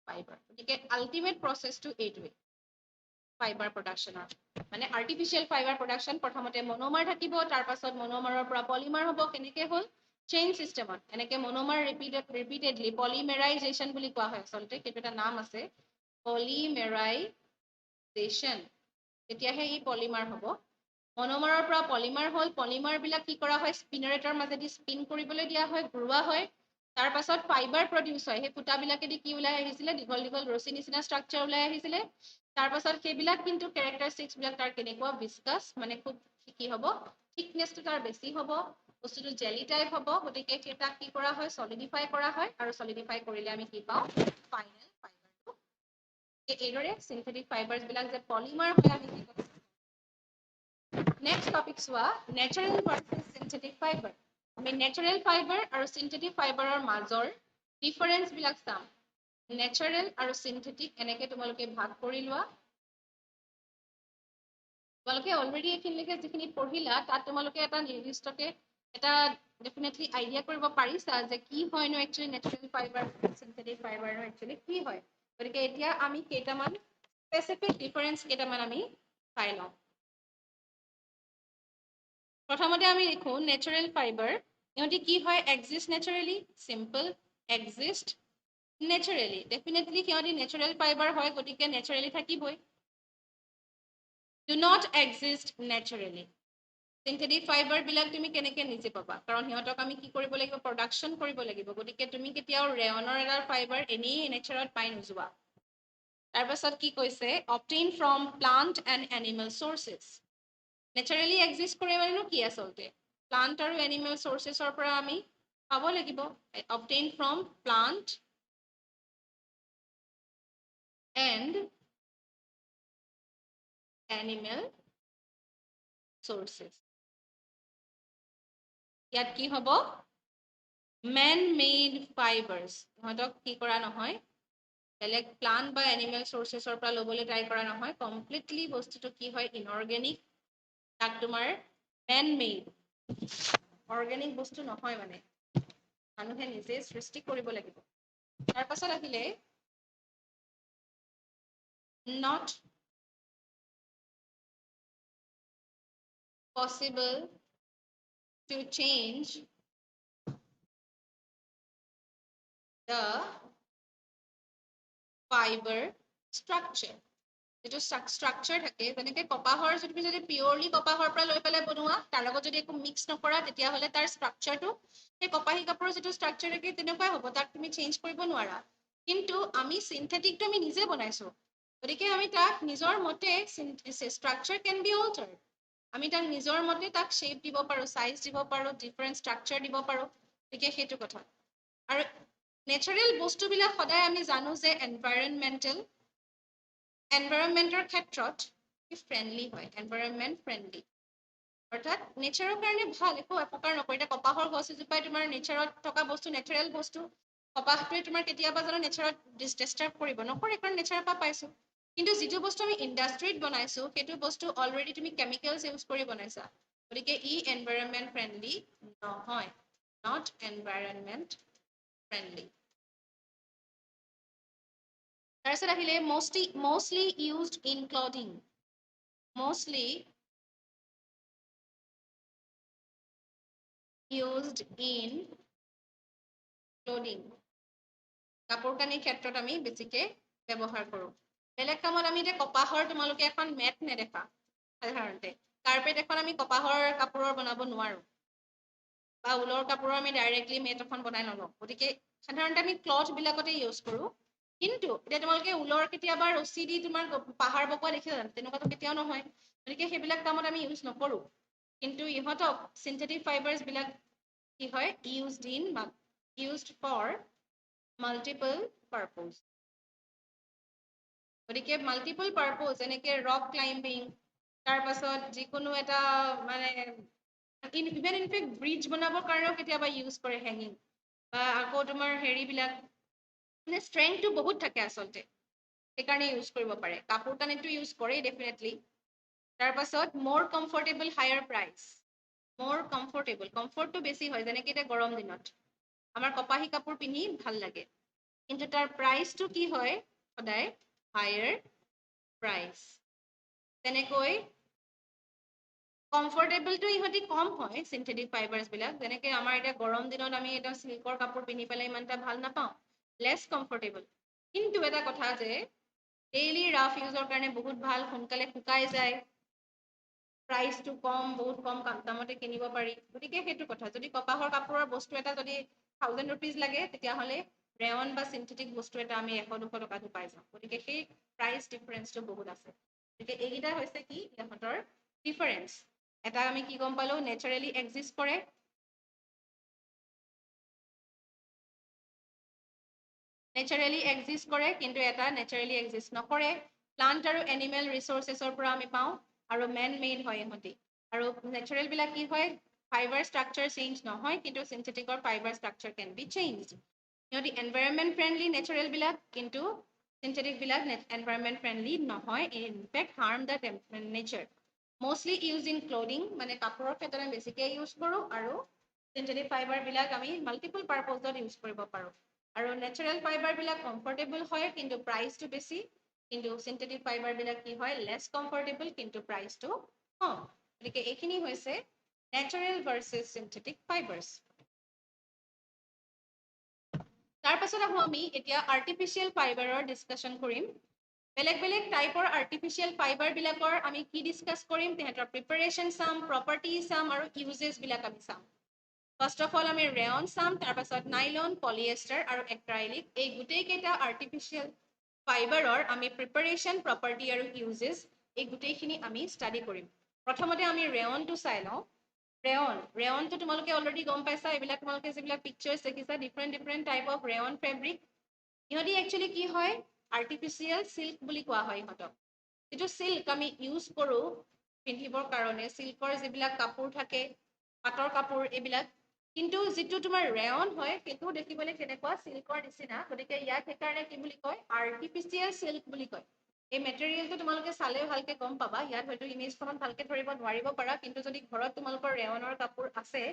ফাইবাৰ। গতিকে আল্টিমেট প্ৰচেছটো এইটোৱে ফাইবাৰ প্ৰডাকশ্যনৰ, মানে আৰ্টিফিচিয়েল ফাইবাৰ প্ৰডাকশ্যন। প্ৰথমতে মনোমাৰ থাকিব, তাৰ পাছত মনোমাৰৰ পৰা পলিমাৰ হ'ব। কেনেকে হ'ল, চেইন চিষ্টেমত। এনেকে মনোমাৰ ৰিপিটেডলি, পলিমেৰাইজেশ্যন বুলি কোৱা হয় আচলতে, সেইটো এটা নাম আছে, পলিমেৰাইজেশ্যন। তেতিয়াহে ই পলিমাৰ হ'ব। মনোমাৰৰ পৰা পলিমাৰ হ'ল, পলিমাৰ বিলাক কি কৰা হয়, স্পিনাৰেটৰ মাজেদি স্পিন কৰিবলৈ দিয়া হয়, ঘূৰোৱা হয়। তাৰ পাছত ফাইবাৰ প্ৰডিউচ হয়, সেই ফুটাবিলাকেদি কি ওলাই আহিছিলে, দীঘল দীঘল ৰছী নিচিনা ষ্ট্ৰাকচাৰ ওলাই আহিছিলে। তাৰ পাছত সেইবিলাক কিন্তু কেৰেক্টাৰিষ্টিক্স বিলাক তাৰ কেনেকুৱা, ভিস্কাছ, মানে খুব কি হ'ব, থিকনেছটো তাৰ বেছি হ'ব, বস্তুটো জেলি টাইপ হ'ব। গতিকে সেইটাক কি কৰা হয়, সলিডিফাই কৰা হয়, আৰু সলিডিফাই কৰিলে আমি কি পাওঁ, ফাইনেল ফাইবাৰটো। এইদৰে চিন্থেটিক ফাইবাৰ্ছ বিলাক যে পলিমাৰ হয়, আমি কি ক'ম। নেক্সট টপিক চোৱা, নেচাৰেল ভাৰ্চেছ চিন্থেটিক ফাইবাৰ। আমি নেচাৰেল ফাইবাৰ আৰু চিন্থেটিক ফাইবাৰৰ মাজৰ ডিফাৰেন্স বিলাক চাম। নেচাৰেল আৰু চিন্থেটিক এনেকে তোমালোকে ভাগ কৰি লোৱা। তোমালোকে অলৰেডি এইখিনিলৈকে যিখিনি পঢ়িলা, তাত তোমালোকে এটা নিৰ্দিষ্টকে এটা ডেফিনেটলি আইডিয়া কৰিব পাৰিছা যে কি হয়নো actually natural fibre, synthetic fibre actually কি হয়। গতিকে এতিয়া আমি কেইটামান স্পেচিফিক ডিফাৰেন্স কেইটামান আমি চাই লওঁ। প্ৰথমতে আমি দেখো নেচাৰেল ফাইবাৰ, ইহঁতি কি হয়, exist naturally, simple, exist naturally. Definitely সিহঁতি নেচাৰেল ফাইবাৰ হয়, গতিকে নেচাৰেলি থাকিবই। Do not exist naturally. Synthetic fibre বিলাক তুমি কেনেকে নিজে পাবা, কাৰণ সিহঁতক আমি কি কৰিব লাগিব, প্ৰডাকশ্যন কৰিব লাগিব। গতিকে তুমি কেতিয়াও ৰেয়নৰ এডাল ফাইবাৰ এনেই নেচাৰত পাই নোযোৱা। তাৰপাছত কি কৈছে, obtain from plant and animal sources. Naturally exist কৰে মানেনো কি আচলতে, প্লান্ট আৰু এনিমেল চৰ্চেছৰ পৰা আমি পাব লাগিব। Obtain from plant and animal sources. ইয়াত কি হ'ব, মেন মেড ফাইবাৰ্ছ। সিহঁতক কি কৰা নহয়, বেলেগ প্লান্ট বা এনিমেল চৰ্চেছৰ পৰা ল'বলৈ ট্ৰাই কৰা নহয়। কমপ্লিটলি বস্তুটো কি হয়, ইনঅৰ্গেনিক। তাক তোমাৰ মেন মেড, অৰ্গেনিক বস্তু নহয়, মানে মানুহে নিজে সৃষ্টি কৰিব লাগিব। তাৰ পাছত আহিলে not possible to change the fiber structure. যিটো ষ্ট্ৰাকচাৰ থাকে, যেনেকে কপাহৰ তুমি যদি পিয়ৰলি কপাহৰ পৰা লৈ পেলাই বনোৱা, তাৰ লগত যদি একো মিক্স নকৰা, তেতিয়াহ'লে তাৰ ষ্ট্ৰাকচাৰটো সেই কপাহী কাপোৰৰ যিটো ষ্ট্ৰাকচাৰ থাকে তেনেকুৱাই হ'ব, তাক তুমি চেঞ্জ কৰিব নোৱাৰা। কিন্তু আমি চিন্থেটিকটো আমি নিজে বনাইছো, গতিকে আমি তাক নিজৰ মতে, ষ্ট্ৰাকচাৰ কেন বি অল্টাৰ্ড, আমি তাক নিজৰ মতে তাক শ্বেপ দিব পাৰোঁ, চাইজ দিব পাৰোঁ, ডিফাৰেণ্ট ষ্ট্ৰাকচাৰ দিব পাৰোঁ। গতিকে সেইটো কথা। আৰু নেচাৰেল বস্তুবিলাক সদায় আমি জানো যে এনভাইৰনমেণ্টৰ ক্ষেত্ৰত ফ্ৰেণ্ডলি হয়, এনভাইৰনমেণ্ট ফ্ৰেণ্ডলি, অৰ্থাৎ নেচাৰৰ কাৰণে ভাল, একো অপকাৰ নকৰে। এতিয়া কপাহৰ গছ এজোপাই তোমাৰ নেচাৰত থকা বস্তু, নেচাৰেল বস্তু, কপাহটোৱে তোমাৰ কেতিয়াবা জানো নেচাৰত ডিষ্টাৰ্ব কৰিব, নকৰে, কাৰণ নেচাৰৰ পৰা পাইছো। কিন্তু যিটো বস্তু আমি ইণ্ডাষ্ট্ৰিত বনাইছো, সেইটো বস্তু অলৰেডি তুমি কেমিকেলছ ইউজ কৰি বনাইছা, গতিকে ই এনভাইৰনমেণ্ট ফ্ৰেণ্ডলি নহয়, নট এনভাইৰনমেণ্ট ফ্ৰেণ্ডলি। তাৰপিছত আহিলে mostly used in clothing, mostly used in clothing, কাপোৰ কানিৰ ক্ষেত্ৰত আমি বেছিকে ব্যৱহাৰ কৰোঁ। বেলেগ কামত আমি এতিয়া কপাহৰ তোমালোকে এখন মেট নেদেখা, সাধাৰণতে কাৰ্পেট এখন আমি কপাহৰ কাপোৰৰ বনাব নোৱাৰো, বা ঊলৰ কাপোৰৰ আমি ডাইৰেক্টলি মেট এখন বনাই নলওঁ। গতিকে সাধাৰণতে আমি ক্লথ বিলাকতে ইউজ কৰোঁ। কিন্তু এতিয়া তোমালোকে ঊলৰ কেতিয়াবা ৰছী দি তোমাৰ পাহাৰ বকোৱা দেখিছা জানো, তেনেকুৱাতো কেতিয়াও নহয়, গতিকে সেইবিলাক কামত আমি ইউজ নকৰোঁ। কিন্তু ইহঁতক চিন্থেটিক ফাইবাৰ্ছ বিলাক কি হয়, used for multiple purpose, গতিকে মাল্টিপল পাৰ্পজ এনেকে ৰক ক্লাইম্বিং তাৰ পাছত যিকোনো এটা মানে ইভেন ইনফেক্ট ব্ৰিজ বনাবৰ কাৰণেও কেতিয়াবা ইউজ কৰে হেঙিং বা আকৌ তোমাৰ হেৰিবিলাক মানে ষ্ট্ৰেংথটো বহুত থাকে আচলতে সেইকাৰণে ইউজ কৰিব পাৰে কাপোৰ কানিটো ইউজ কৰেই ডেফিনেটলি তাৰ পাছত মোৰ কমফৰ্টেবল হায়াৰ প্ৰাইচ মোৰ কমফৰ্টটো বেছি হয় যেনেকৈ এতিয়া গৰম দিনত আমাৰ কপাহী কাপোৰ পিন্ধি ভাল লাগে কিন্তু তাৰ প্ৰাইচটো কি হয় সদায় হায়াৰ প্ৰাইচ তেনেকৈ কমফৰ্টেবলটো ইহঁতি কম হয় চিন্থেটিক ফাইবাৰ্ছবিলাক যেনেকৈ আমাৰ এতিয়া গৰম দিনত আমি এটা চিল্কৰ কাপোৰ পিন্ধি পেলাই ইমান এটা ভাল নাপাওঁ লেছ কমফৰ্টেবল কিন্তু এটা কথা যে ডেইলি ৰাফ ইউজৰ কাৰণে বহুত ভাল সোনকালে শুকাই যায় প্ৰাইচটো কম বহুত কম দামতে কিনিব পাৰি গতিকে সেইটো কথা যদি কপাহৰ কাপোৰৰ বস্তু এটা যদি 1000 ৰুপিজ লাগে তেতিয়াহ'লে ৰেয়ন বা চিন্থেটিক বস্তু এটা আমি 100-200 টকাটো পাই যাওঁ গতিকে সেই প্ৰাইচ ডিফাৰেঞ্চটো বহুত আছে গতিকে এইকেইটা হৈছে কি ইহঁতৰ ডিফাৰেঞ্চ এটা আমি কি গম পালো নেচাৰেলি এক্সিষ্ট কৰে নেচাৰেলি এক্সিষ্ট কৰে কিন্তু এটা নেচাৰেলি এক্সিষ্ট নকৰে প্লান্ট আৰু এনিমেল ৰিচোৰ্চেছৰ পৰা আমি পাওঁ আৰু মেন মেড হয় ইহঁতি আৰু নেচাৰেলবিলাক কি হয় ফাইবাৰ ষ্ট্ৰাকচাৰ চেঞ্জ নহয় কিন্তু চিন্থেটিকৰ fibre structure can be change ইহঁতি এনভাইৰনমেণ্ট ফ্ৰেণ্ডলি নেচাৰেলবিলাক কিন্তু চিন্থেটিকবিলাক এনভাইৰনমেণ্ট ফ্ৰেণ্ডলি নহয় in fact harm the nature mostly use in clothing মানে কাপোৰৰ ক্ষেত্ৰত আমি বেছিকৈ ইউজ কৰোঁ আৰু চিন্থেটিক ফাইবাৰবিলাক আমি মাল্টিপল পাৰ্পজত ইউজ কৰিব পাৰোঁ আৰু নেচাৰেল ফাইবাৰবিলাক কমফৰ্টেবল হয় কিন্তু প্ৰাইচটো বেছি কিন্তু চিন্থেটিক ফাইবাৰবিলাক কি হয় লেছ কমফৰ্টেবল কিন্তু প্ৰাইচটো কম গতিকে এইখিনি হৈছে নেচাৰেল ভাৰ্চেছ চিন্থেটিক ফাইবাৰ্ছ তাৰ পাছত আহোঁ আমি এতিয়া আৰ্টিফিচিয়েল ফাইবাৰৰ ডিছকাশ্যন কৰিম বেলেগ বেলেগ টাইপৰ আৰ্টিফিচিয়েল ফাইবাৰবিলাকৰ আমি কি ডিছকাছ কৰিম তেহেঁতৰ প্ৰিপাৰেশ্যন চাম প্ৰপাৰ্টি চাম আৰু ইউজেছবিলাক আমি চাম ফাৰ্ষ্ট অফ অল আমি ৰেয়ন চাম তাৰপাছত নাইলন পলিয়েষ্টাৰ আৰু এক্ৰাইলিক এই গোটেইকেইটা আৰ্টিফিচিয়েল ফাইবাৰৰ আমি প্ৰিপাৰেশ্যন প্ৰপাৰ্টি আৰু ইউজেছ এই গোটেইখিনি আমি ষ্টাডি কৰিম প্ৰথমতে আমি ৰেয়নটো চাই লওঁ ৰেয়নটো তোমালোকে অলৰেডি গম পাইছা এইবিলাক তোমালোকে যিবিলাক পিকচাৰ্ছ দেখিছা different type of rayon fabric ইহঁতি একচুৱেলি কি হয় আৰ্টিফিচিয়েল চিল্ক বুলি কোৱা হয় ইহঁতক যিটো চিল্ক আমি ইউজ কৰোঁ পিন্ধিবৰ কাৰণে চিল্কৰ যিবিলাক কাপোৰ থাকে পাটৰ কাপোৰ এইবিলাক কিন্তু যিটো তোমাৰ ৰেয়ন হয় সেইটো দেখিবলৈ কেনেকুৱা চিল্কৰ নিচিনা গতিকে ইয়াক সেইকাৰণে কি বুলি কয় আৰ্টিফিচিয়েল চিল্ক বুলি কয় এই মেটেৰিয়েলটো তোমালোকে চালে ভালকে গম পাবা ইয়াত হয়তো ইমেজখনত ভালকে ধৰিব নোৱাৰিব পাৰা কিন্তু যদি ঘৰত তোমালোকৰ ৰেয়নৰ কাপোৰ আছে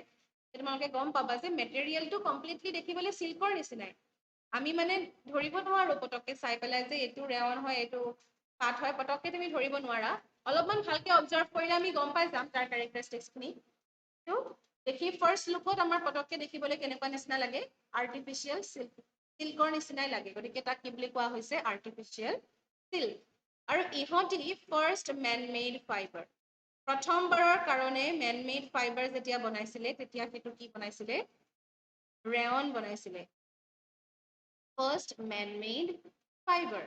তোমালোকে গম পাবা যে মেটেৰিয়েলটো কমপ্লিটলি দেখিবলৈ চিল্কৰ নিচিনাই আমি মানে ধৰিব নোৱাৰো পতককে চাই পেলাই যে এইটো ৰেয়ন হয় এইটো পাত হয় পতককে তুমি ধৰিব নোৱাৰা অলপমান ভালকে অবজাৰ্ভ কৰিলে আমি গম পাই যাম তাৰ কেৰেক্টাৰিষ্টিক্সখিনি দেখি ফাৰ্ষ্ট লুকত আমাৰ পতককে দেখিবলৈ কেনেকুৱা নিচিনা লাগে আৰ্টিফিচিয়েল চিল্কৰ নিচিনাই লাগে গতিকে তাক কি বুলি কোৱা হৈছে আৰ্টিফিচিয়েল চিল্ক আৰু ইহঁতি ফাৰ্ষ্ট মেন মেড ফাইবাৰ প্ৰথমবাৰৰ কাৰণে মেন মেড ফাইবাৰ যেতিয়া বনাইছিলে তেতিয়া সেইটো কি বনাইছিলে ৰেয়ন বনাইছিলে ফাৰ্ষ্ট মেন মেড ফাইবাৰ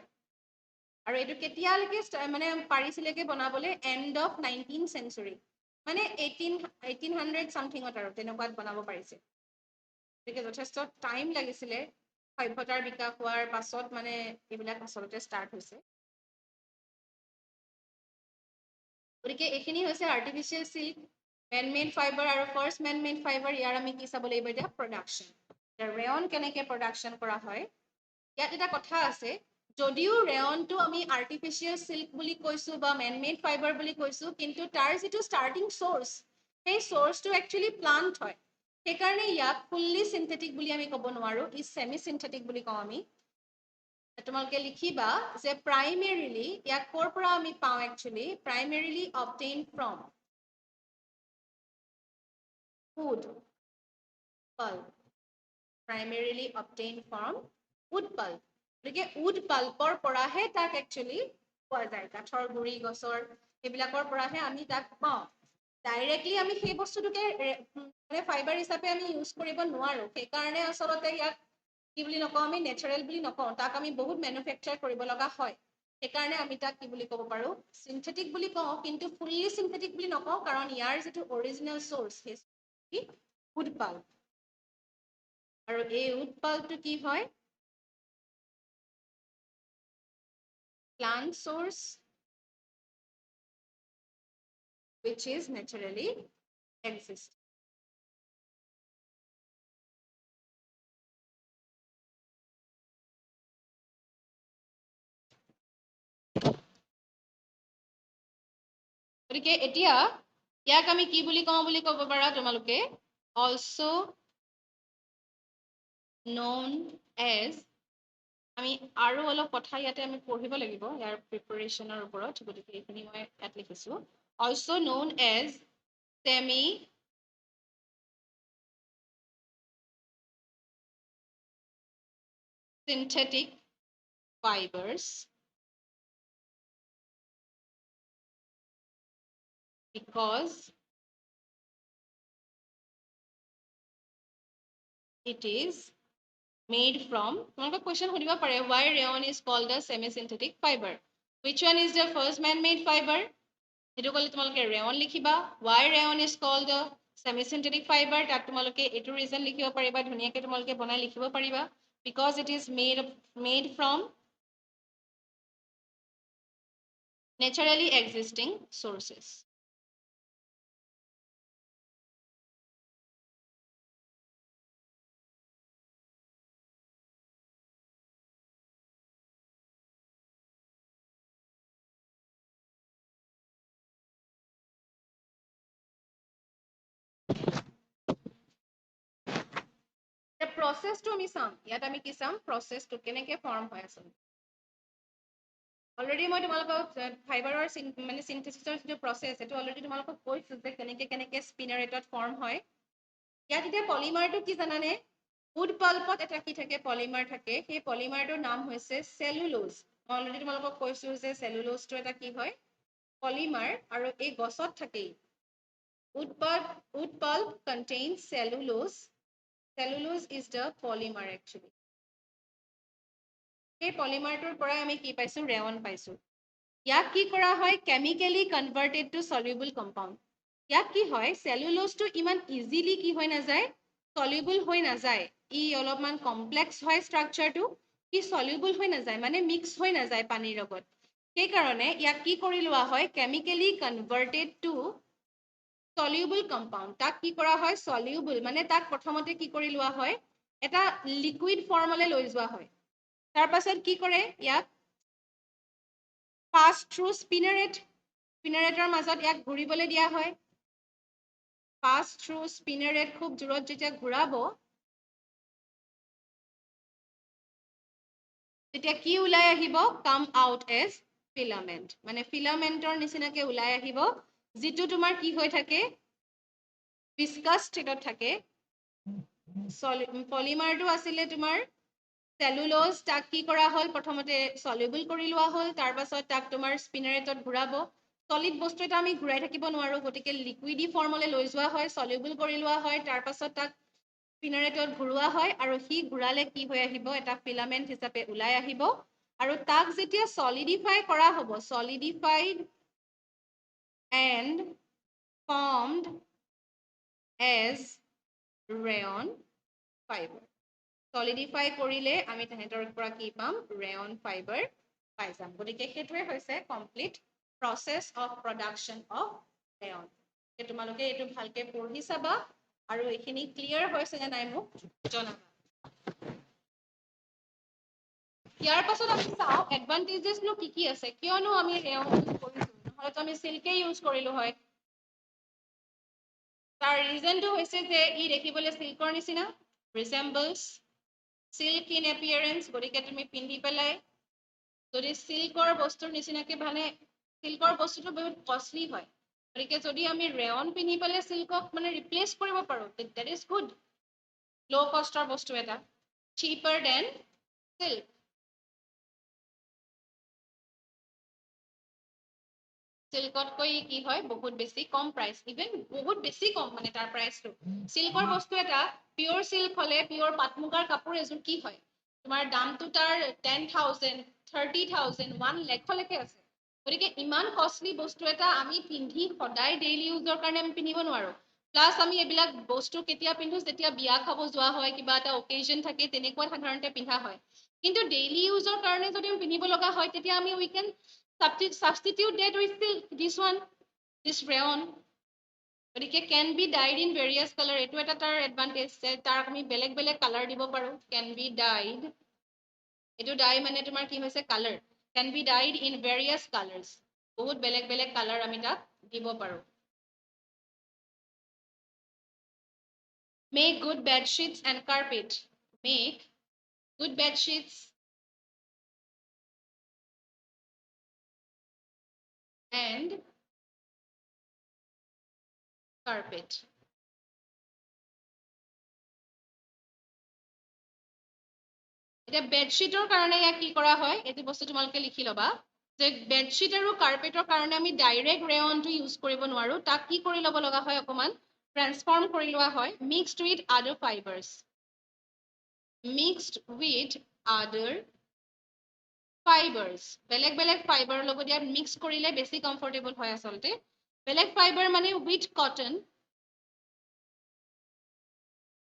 আৰু এইটো কেতিয়ালৈকে মানে পাৰিছিলেগে বনাবলৈ এণ্ড অফ 19th চেঞ্চুৰী মানে 1800 চামথিঙত আৰু তেনেকুৱাত বনাব পাৰিছে গতিকে যথেষ্ট টাইম লাগিছিলে সভ্যতাৰ বিকাশ হোৱাৰ পাছত মানে এইবিলাক আচলতে ষ্টাৰ্ট হৈছে গতিকে এইখিনি হৈছে artificial silk man made fibre আৰু ফাৰ্ষ্ট মেন মেড ফাইবাৰ ইয়াৰ আমি কি চাব লাগিব এতিয়া প্ৰডাকশ্যন ৰেয়ন কেনেকে প্ৰডাকশ্যন কৰা হয় ইয়াত এটা কথা আছে যদিও ৰেয়নটো আমি আৰ্টিফিচিয়েল চিল্ক বুলি কৈছোঁ বা মেন মেড ফাইবাৰ বুলি কৈছোঁ কিন্তু তাৰ যিটো ষ্টাৰ্টিং চ'ৰ্চ সেই চ'ৰ্চটো একচুৱেলি প্লান্ট হয় সেইকাৰণে ইয়াক ফুল্লি চিন্থেটিক বুলি আমি ক'ব নোৱাৰোঁ ই ছেমি চিন্থেটিক বুলি কওঁ আমি তোমালোকে লিখিবা যে প্ৰাইমেৰীলি ইয়াক ক'ৰ পৰা আমি পাওঁ actually primarily obtain from wood pulp primarily obtained from wood pulp গতিকে wood pulpৰ পৰাহে তাক একচুৱেলি পোৱা যায় কাঠৰ গুৰি গছৰ এইবিলাকৰ পৰাহে আমি তাক পাওঁ ডাইৰেক্টলি আমি সেই বস্তুটোকে মানে ফাইবাৰ হিচাপে আমি ইউজ কৰিব নোৱাৰোঁ সেইকাৰণে আচলতে ইয়াক কি বুলি নকওঁ আমি নেচাৰেল বুলি নকওঁ তাক আমি বহুত মেনুফেকচাৰ কৰিব লগা হয় সেইকাৰণে আমি তাক কি বুলি ক'ব পাৰোঁ চিন্থেটিক বুলি কওঁ কিন্তু ফুল্লি চিন্থেটিক বুলি নকওঁ কাৰণ ইয়াৰ যিটো অৰিজিনেল চ'ৰ্চ সেই wood pulp আৰু এই wood pulpটো কি হয় plant source which is naturally existing. গতিকে এতিয়া ইয়াক আমি কি বুলি কওঁ বুলি ক'ব পাৰা তোমালোকে also known as আমি আৰু অলপ কথা ইয়াতে আমি পঢ়িব লাগিব ইয়াৰ প্ৰিপাৰেশ্যনৰ ওপৰত গতিকে এইখিনি মই ইয়াত লিখিছো also known as semi synthetic fibers because it is made from তোমালোকে question সুধিব পাৰে why rayon is called a semi-synthetic fiber which one is the first man-made fiber সেইটো ক'লে তোমালোকে rayon লিখিবা why rayon is called a semi-synthetic fiber তাত তোমালোকে এইটো reason লিখিব পাৰিবা ধুনীয়াকৈ তোমালোকে বনাই লিখিব পাৰিবা because it is made from naturally existing sources. The process to আমি চাম ইয়াত আমি কি চাম process to কেনেকৈ form হয় আসলে অলৰেডি মই তোমালোকক ফাইবাৰৰ মানে সিনথেসিসৰ যে প্ৰসেস এটো অলৰেডি তোমালোকক কৈছো যে কেনেকৈ স্পিনাৰেটত ফৰ্ম হয় ইয়াত এতিয়া পলিমাৰটো কি জানানে উড পাল্পত এটা কি থাকে পলিমাৰ থাকে সেই পলিমাৰটোৰ নাম হৈছে চেলুলোজ মই অলৰেডি তোমালোকক কৈছো যে চেলুলোজটো এটা কি হয় পলিমাৰ আৰু এই গছত থাকেই wood pulp contains cellulose. Cellulose is the polymer actually. সেই পলিমাৰটোৰ পৰাই আমি কি পাইছো ৰেয়ন পাইছো ইয়াক কি কৰা হয় chemically converted to soluble compound ইয়াক কি হয় চেলুলোজটো ইমান ইজিলি কি হৈ নাযায় সলিউবল হৈ নাযায় ই অলপমান কমপ্লেক্স হয় ষ্ট্ৰাকচাৰটো ই সলিউবল হৈ নাযায় মানে মিক্স হৈ নাযায় পানীৰ লগত সেইকাৰণে ইয়াক কি কৰি লোৱা হয় chemically converted to soluble compound তাক কি কৰা হয় সলিউবল মানে তাক প্ৰথমতে কি কৰি লোৱা হয় এটা লিকুইড ফৰ্মলৈ লৈ যোৱা হয় তাৰ পাছত কি কৰে ইয়াক পাছ থ্ৰু স্পিনাৰেটৰ মাজত ইয়াক ঘূৰিবলৈ দিয়া হয় পাছ থ্ৰু স্পিনাৰেট খুব জোৰত যেতিয়া ঘূৰাব তেতিয়া কি ওলাই আহিব কাম আউট এজ ফিলামেন্ট মানে ফিলামেন্টৰ নিচিনাকৈ ওলাই আহিব যিটো তোমাৰ কি হৈ থাকে ভিস্কাছ ষ্টেটত থাকে পলিমাৰটো আছিলে তোমাৰ চেলুলোজ তাক কি কৰা হ'ল প্ৰথমতে সলিউবল কৰি লোৱা হ'ল তাৰ পাছত তাক তোমাৰ স্পিনাৰেটত ঘূৰাব সলিড বস্তু এটা আমি ঘূৰাই থাকিব নোৱাৰো গতিকে লিকুইডি ফৰ্মলৈ লৈ যোৱা হয় সলিউবল কৰি লোৱা হয় তাৰ পাছত তাক স্পিনাৰেটত ঘূৰোৱা হয় আৰু সি ঘূৰালে কি হৈ আহিব এটা ফিলামেন্ট হিচাপে ওলাই আহিব আৰু তাক যেতিয়া সলিডিফাই কৰা হ'ব solidified and formed as rayon fiber solidify কৰিলে আমি তেহেঁতৰ পৰা কি পাম ৰেয়ন ফাইবাৰ পাই যাম গতিকে সেইটোৱে হৈছে complete process of production of rayon তোমালোকে এইটো ভালকে পঢ়ি চাবা আৰু এইখিনি ক্লিয়াৰ হৈছে নে নাই মোক জনাবা ইয়াৰ পাছত আমি চাওঁ এডভান্টেজেছনো কি আছে কিয়নো আমি ৰেয়ন ইউজ কৰিছো নহ'লেতো আমি চিল্কে ইউজ কৰিলো হয় তাৰ ৰিজনটো হৈছে যে ই দেখিবলৈ চিল্কৰ নিচিনা ৰিচেম্বলছ silk in appearance গতিকে তুমি পিন্ধি পেলাই যদি সিল্কৰ বস্তুৰ নিচিনাকৈ মানে সিল্কৰ বস্তুটো বহুত কষ্টলি হয় গতিকে যদি আমি ৰেয়ন পিন্ধি পেলাই সিল্কক মানে ৰিপ্লেচ কৰিব পাৰোঁ that is good low কষ্টৰ বস্তু এটা cheaper than silk সিল্কতকৈ কি হয় বহুত বেছি কম প্ৰাইচ ইভেন বহুত বেছি কম মানে তাৰ প্ৰাইচটো সিল্কৰ বস্তু এটা পিয়ৰ সিল্ক হ'লে পিয়ৰ পাট মুগাৰ কাপোৰ এযোৰ কি হয় তোমাৰ দামটো তাৰ 10,000 30,000 1 লাখলৈকে আছে গতিকে ইমান কষ্টলি বস্তু এটা আমি পিন্ধি সদায় ডেইলি ইউজৰ কাৰণে আমি পিন্ধিব নোৱাৰো প্লাছ আমি এইবিলাক বস্তু কেতিয়া পিন্ধো যেতিয়া বিয়া খাব যোৱা হয় কিবা এটা অকেজন থাকে তেনেকুৱা সাধাৰণতে পিন্ধা হয় কিন্তু ডেইলি ইউজৰ কাৰণে যদি আমি পিন্ধিব লগা হয় তেতিয়া আমি we can substitute that with this one, this rayon. গতিকে can be dyed in various color, এইটো এটা তাৰ এডভান্টেজ যে তাৰ আমি বেলেগ বেলেগ কালাৰ দিব পাৰো। can be dyed, এইটো ডাই মানে তোমাৰ কি হৈছে colour, can be dyed in various colors, বহুত বেলেগ বেলেগ কালাৰ আমি তাক দিব পাৰো। make good bed sheets and carpet, make good bed sheets and carpet. এতিয়া বেডশ্বীটৰ কাৰণে ইয়াক কি কৰা হয়, এইটো বস্তু তোমালোকে লিখি ল'বা যে বেডশ্বীট আৰু কাৰ্পেটৰ কাৰণে আমি ডাইৰেক্ট ৰেয়নটো ইউজ কৰিব নোৱাৰো, তাক কি কৰি ল'ব লগা হয়, অকণমান ট্ৰান্সফৰ্ম কৰি লোৱা হয় মিক্সড উইথ আদাৰ ফাইবাৰ্ছ, মিক্সড উইথ আদাৰ ফাইবাৰ্ছ, বেলেগ বেলেগ ফাইবাৰৰ লগত ইয়াত মিক্স কৰিলে বেছি কমফৰ্টেবল হয় আচলতে। বেলেগ ফাইবাৰ মানে উইথ কটন,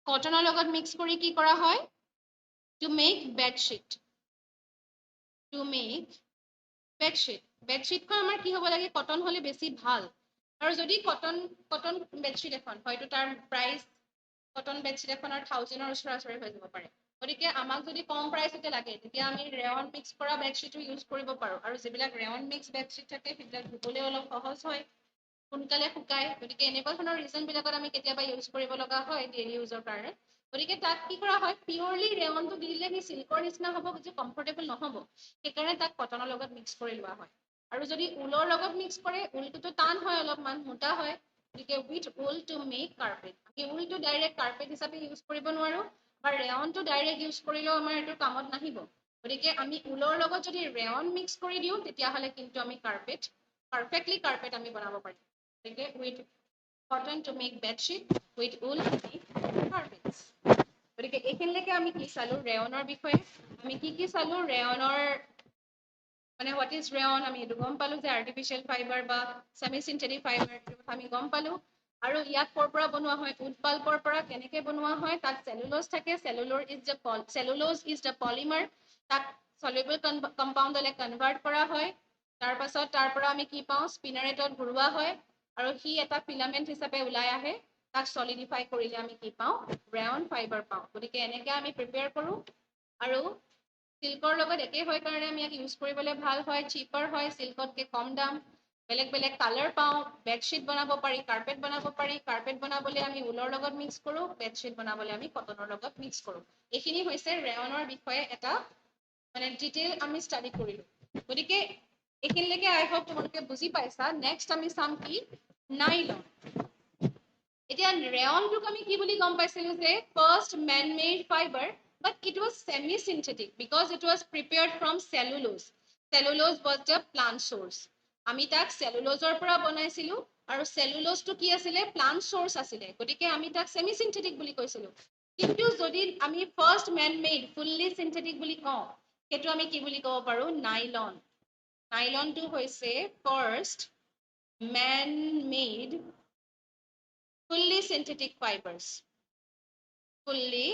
কটনৰ লগত মিক্স কৰি কি কৰা হয়, to make bed sheet, to make bed sheet, bed sheetখন আমাৰ কি হ'ব লাগে, কটন হ'লে বেছি ভাল। আৰু যদি কটন বেডশ্বীট এখন হয়তো তাৰ প্ৰাইচ কটন বেডশ্বীট এখনৰ 1000ৰ ওচৰা-ওচৰি হৈ যাব পাৰে, গতিকে আমাক যদি কম প্ৰাইচতে লাগে তেতিয়া আমি ৰেয়ন মিক্স কৰা বেডশ্বীটো ইউজ কৰিব পাৰো। আৰু যিবিলাক ৰেয়ন মিক্স বেডশ্বীট থাকে সেইবিলাক ধুবলৈ অলপ সহজ হয়, সোনকালে শুকায়, গতিকে এনেকুৱা ধৰণৰ ৰিজনবিলাকত আমি কেতিয়াবা ইউজ কৰিব লগা হয় ডেইলি ইউজৰ কাৰণে। গতিকে তাক কি কৰা হয়, পিয়ৰলি ৰেয়নটো দি দিলে সি চিল্কৰ নিচিনা হ'ব, যে কমফৰ্টেবল নহ'ব, সেইকাৰণে তাক কটনৰ লগত মিক্স কৰি লোৱা হয়। আৰু যদি ঊলৰ লগত মিক্স কৰে, ঊলটোতো টান হয়, অলপমান মোটা হয়, গতিকে উইথ ঊল টু মেক কাৰ্পেট, আমি ঊলটো ডাইৰেক্ট কাৰ্পেট হিচাপে ইউজ কৰিব নোৱাৰো, বা ৰেয়নটো ডাইৰেক্ট ইউজ কৰিলেও আমাৰ এইটো কামত নাহিব, গতিকে আমি ঊলৰ লগত যদি ৰেয়ন মিক্স কৰি দিওঁ তেতিয়াহ'লে কিন্তু আমি কাৰ্পেট, পাৰফেক্টলি কাৰ্পেট আমি বনাব পাৰিম। গতিকে with cotton to make bedsheet, with ঊল টু মেক কাৰ্পেটছ। গতিকে এইখিনিলৈকে আমি কি চালো ৰেয়নৰ বিষয়ে, আমি কি চালো ৰেয়নৰ মানে হোৱাট ইজ ৰেয়ন, আমি এইটো গম পালো যে আৰ্টিফিচিয়েল ফাইবাৰ বা ছেমি চিন্থেটিক ফাইবাৰ, এইটো কথা আমি গম পালো। আৰু ইয়াক ক'ৰ পৰা বনোৱা হয়, উড পাল্পৰ পৰা কেনেকৈ বনোৱা হয়, তাত চেলুলোজ থাকে, চেলুলোজ ইজ দ্য পলিমাৰ, তাক সলিউবল কম্পাউণ্ডলৈ কনভাৰ্ট কৰা হয়, তাৰপাছত তাৰ পৰা আমি কি পাওঁ, স্পিনাৰেটত ঘূৰোৱা হয়, আৰু সি এটা ফিলামেণ্ট হিচাপে ওলাই আহে, তাক সলিডিফাই কৰিলে আমি কি পাওঁ, ৰেয়ন ফাইবাৰ পাওঁ। গতিকে এনেকৈ আমি প্ৰিপেয়াৰ কৰোঁ, আৰু চিল্কৰ লগত একেই হয় কাৰণে আমি ইয়াক ইউজ কৰিবলৈ ভাল হয়, চিপাৰ হয়, চিল্কতকৈ কম দাম, বেলেগ বেলেগ কালাৰ পাওঁ, বেডশ্বীট বনাব পাৰি, কাৰ্পেট বনাব পাৰি, কাৰ্পেট বনাবলৈ আমি ঊলৰ লগত মিক্স কৰোঁ, বেডশ্বীট বনাবলৈ আমি কটনৰ লগত মিক্স কৰোঁ। এইখিনি হৈছে ৰেয়নৰ বিষয়ে এটা মানে ডিটেইল আমি ষ্টাডি কৰিলোঁ। গতিকে এইখিনিলৈকে আই হোপ তোমালোকে বুজি পাইছা। নেক্সট আমি চাম কি, নাইলন। এতিয়া ৰেয়নটোক আমি কি বুলি গম পাইছিলোঁ যে first man made fibre, but it was semi-synthetic because it was prepared from cellulose. Cellulose was the plant source. আমি তাক চেলুলোজৰ পৰা বনাইছিলোঁ, আৰু চেলুলোজটো কি আছিলে, প্লান্ট সোৰ্স আছিলে, গতিকে আমি তাক সেমি সিন্থেটিক বুলি কৈছিলোঁ। কিন্তু যদি আমি first man made fully synthetic বুলি কওঁ, সেইটো আমি কি বুলি ক'ব পাৰোঁ, নাইলন। নাইলনটো হৈছে first man made fully synthetic fibers, fully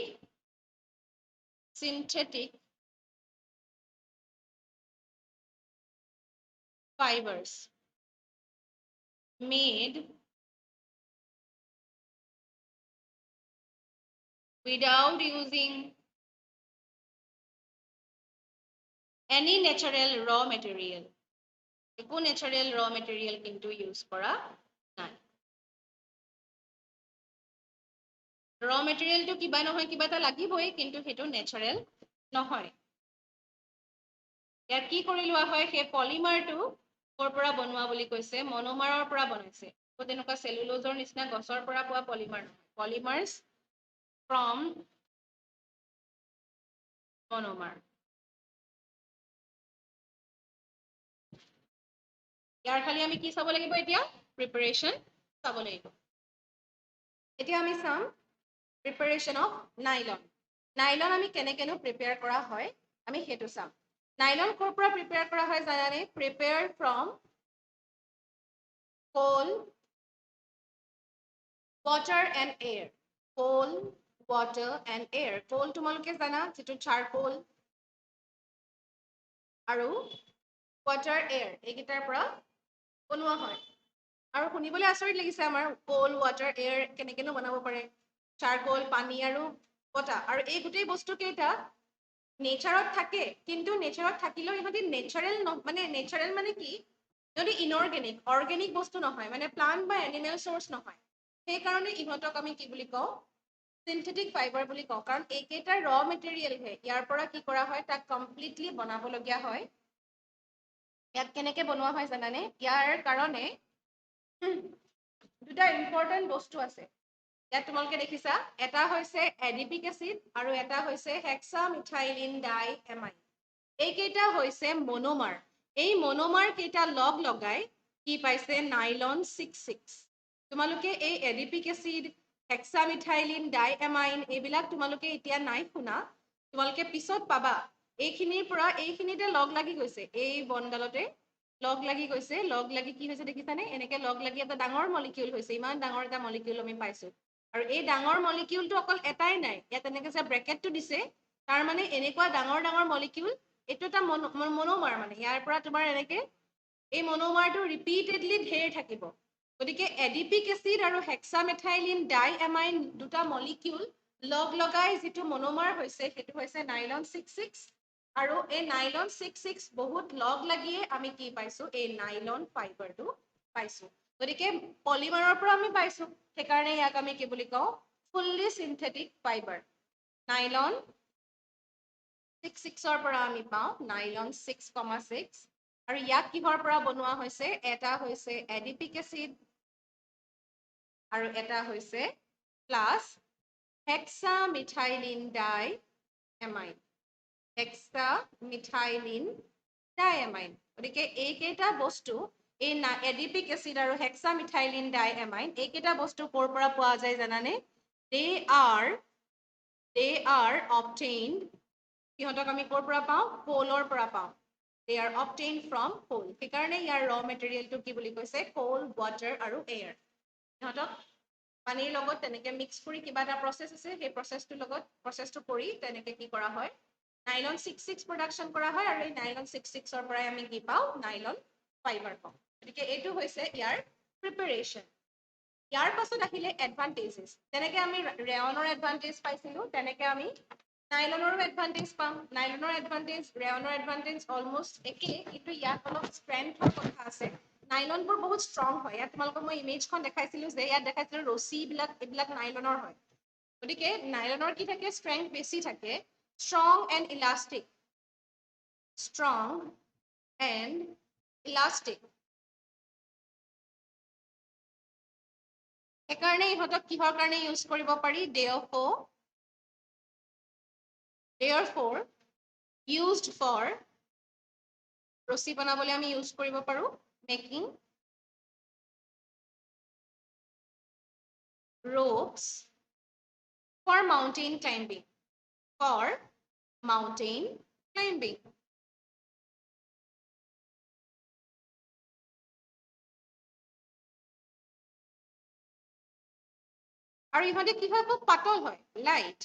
synthetic fibers made without using any natural raw material. একো natural raw material কিন্তু use কৰা নাই। raw material টো কিবা নহয় কিবা এটা লাগিবই, কিন্তু সেইটো natural নহয়। ইয়াত কি কৰি লোৱা হয়, সেই পলিমাৰটো ক'ৰ পৰা বনোৱা বুলি কৈছে, মনোমাৰৰ পৰা বনাইছে। তেনেকুৱা চেলুলোজৰ নিচিনা গছৰ পৰা পোৱা পলিমাৰ নহয়, পলিমাৰ্ছ ফ্ৰম মনোমাৰ। ইয়াৰ খালি আমি কি চাব লাগিব, এতিয়া প্ৰিপাৰেশ্যন চাব লাগিব। এতিয়া আমি চাম প্ৰিপাৰেশ্যন অফ নাইলন। নাইলন আমি কেনেকেনো প্ৰিপেয়াৰ কৰা হয় আমি সেইটো চাম। নাইলন ক'ৰ পৰা প্ৰিপেয়াৰ কৰা হয় জানানে? Prepare from coal, water and air. coal, water and air. coal তোমালোকে জানা, যিটো চাৰকোল, আৰু ৱাটাৰ এয়াৰ এইকেইটাৰ পৰা বনোৱা হয় আৰু শুনিবলৈ আচৰিত লাগিছে আমাৰ কোল ৱাটাৰ এয়াৰ কেনেকেনো বনাব পাৰে চাৰকোল পানী আৰু বতাহ আৰু এই গোটেই বস্তু কেইটা নেচাৰত থাকে কিন্তু নেচাৰত থাকিলেও ইহঁতি নেচাৰেল মানে কি যদি ইনঅৰ্গেনিক অৰ্গেনিক বস্তু নহয় মানে প্লান্ট বা এনিমেল চ'ৰ্চ নহয় সেইকাৰণে ইহঁতক আমি কি বুলি কওঁ সিনথেটিক ফাইবাৰ বুলি কওঁ কাৰণ এইকেইটা ৰ মেটেৰিয়েলহে ইয়াৰ পৰা কি কৰা হয় তাক কমপ্লিটলি বনাবলগীয়া হয় ইয়াক কেনেকে বনোৱা হয় জানানে ইয়াৰ কাৰণে দুটা ইম্পৰ্টেণ্ট বস্তু আছে ইয়াত তোমালোকে দেখিছা এটা হৈছে এডিপিক এচিড আৰু এটা হৈছে হেক্সা মিথাইলিন ডাই এমাইন এইকেইটা হৈছে মনোমাৰ এই মনোমাৰ কেইটা লগ লগাই কি পাইছে নাইলন 6,6 তোমালোকে এই এডিপিক এচিড হেক্সামিথাইলিন ডাইএমাইন এইবিলাক তোমালোকে এতিয়া নাই শুনা তোমালোকে পিছত পাবা এইখিনিৰ পৰা এইখিনিতে লগ লাগি গৈছে এই বনডালতে লগ লাগি গৈছে লগ লাগি কি হৈছে দেখিছানে এনেকে লগ লাগি এটা ডাঙৰ মলিকিউল হৈছে ইমান ডাঙৰ এটা মলিকিউল আমি পাইছো আৰু এই ডাঙৰ মলিকিউলটো অকল এটাই নাই ইয়াত এনেকে যে ব্ৰেকেটটো দিছে তাৰ মানে এনেকুৱা ডাঙৰ মলিকিউল এইটো এটা মনোমাৰ মানে ইয়াৰ পৰা তোমাৰ এনেকে এই মনোমাৰটো ৰিপিটেডলি ঢেৰ থাকিব গতিকে এডিপিক এচিড আৰু হেক্সামেথাইলিন ডাইএমাইন দুটা মলিকিউল লগ লগাই যিটো মনোমাৰ হৈছে সেইটো হৈছে নাইলন 6,6 আৰু এই নাইলন 6,6 বহুত লগ লাগিয়ে আমি কি পাইছো এই নাইলন ফাইবাৰটো পাইছো গতিকে পলিমাৰৰ পৰা আমি পাইছো সেইকাৰণে ইয়াক আমি কি বুলি কওঁ ফুল্লি সিনথেটিক ফাইবাৰ নাইলন 6,6ৰ পৰা আমি পাওঁ নাইলন 6,6 আৰু ইয়াক কিহৰ পৰা বনোৱা হৈছে এটা হৈছে এডিপিক এচিড আৰু এটা হৈছে প্লাছ হেক্সা মিথাইলিন ডাই এমাইন হেক্সা মিথাইলিন ডাই এমাইন গতিকে এইকেইটা বস্তু এই এডিপিক এচিড আৰু হেক্সা মিথাইলিন ডাই এমাইন এইকেইটা বস্তু ক'ৰ পৰা পোৱা যায় জানানে they are obtained সিহঁতক আমি ক'ৰ পৰা পাওঁ কোলৰ পৰা পাওঁ they are obtained from coal সেইকাৰণে ইয়াৰ ৰ মেটেৰিয়েলটো কি বুলি কৈছে coal water আৰু air সিহঁতক পানীৰ লগত তেনেকে মিক্স কৰি কিবা এটা প্ৰচেছ আছে সেই প্ৰচেছটো কৰি তেনেকে কি কৰা হয় নাইলন 6,6 প্ৰডাকশ্যন কৰা হয় আৰু এই নাইলন 6,6ৰ পৰাই আমি কি পাওঁ নাইলন ফাইবাৰ পাওঁ গতিকে এইটো হৈছে ইয়াৰ প্ৰিপাৰেশ্যন ইয়াৰ পাছত আহিলে এডভান্টেজেছ তেনেকে আমি ৰেয়নৰ এডভান্টেজ পাইছিলো তেনেকে আমি নাইলনৰো এডভান্টেজ পাম নাইলনৰ এডভান্টেজ ৰেয়নৰ এডভান্টেজ অলমষ্ট একেই কিন্তু ইয়াত অলপ ষ্ট্ৰেংথৰ কথা আছে নাইলনবোৰ বহুত ষ্ট্ৰং হয় ইয়াত তোমালোকক মই ইমেজখন দেখাইছিলো যে ইয়াত দেখাইছিলো ৰছীবিলাক এইবিলাক নাইলনৰ হয় গতিকে নাইলনৰ কি থাকে ষ্ট্ৰেংথ বেছি থাকে ষ্ট্ৰং এণ্ড ইলাষ্টিক সেইকাৰণে ইহঁতক কিহৰ কাৰণে ইউজ কৰিব পাৰি therefore used for ৰছী বনাবলৈ আমি ইউজ কৰিব পাৰো making ropes for mountain climbing আৰু ইহঁতে কি হয় খুব পাতল হয় লাইট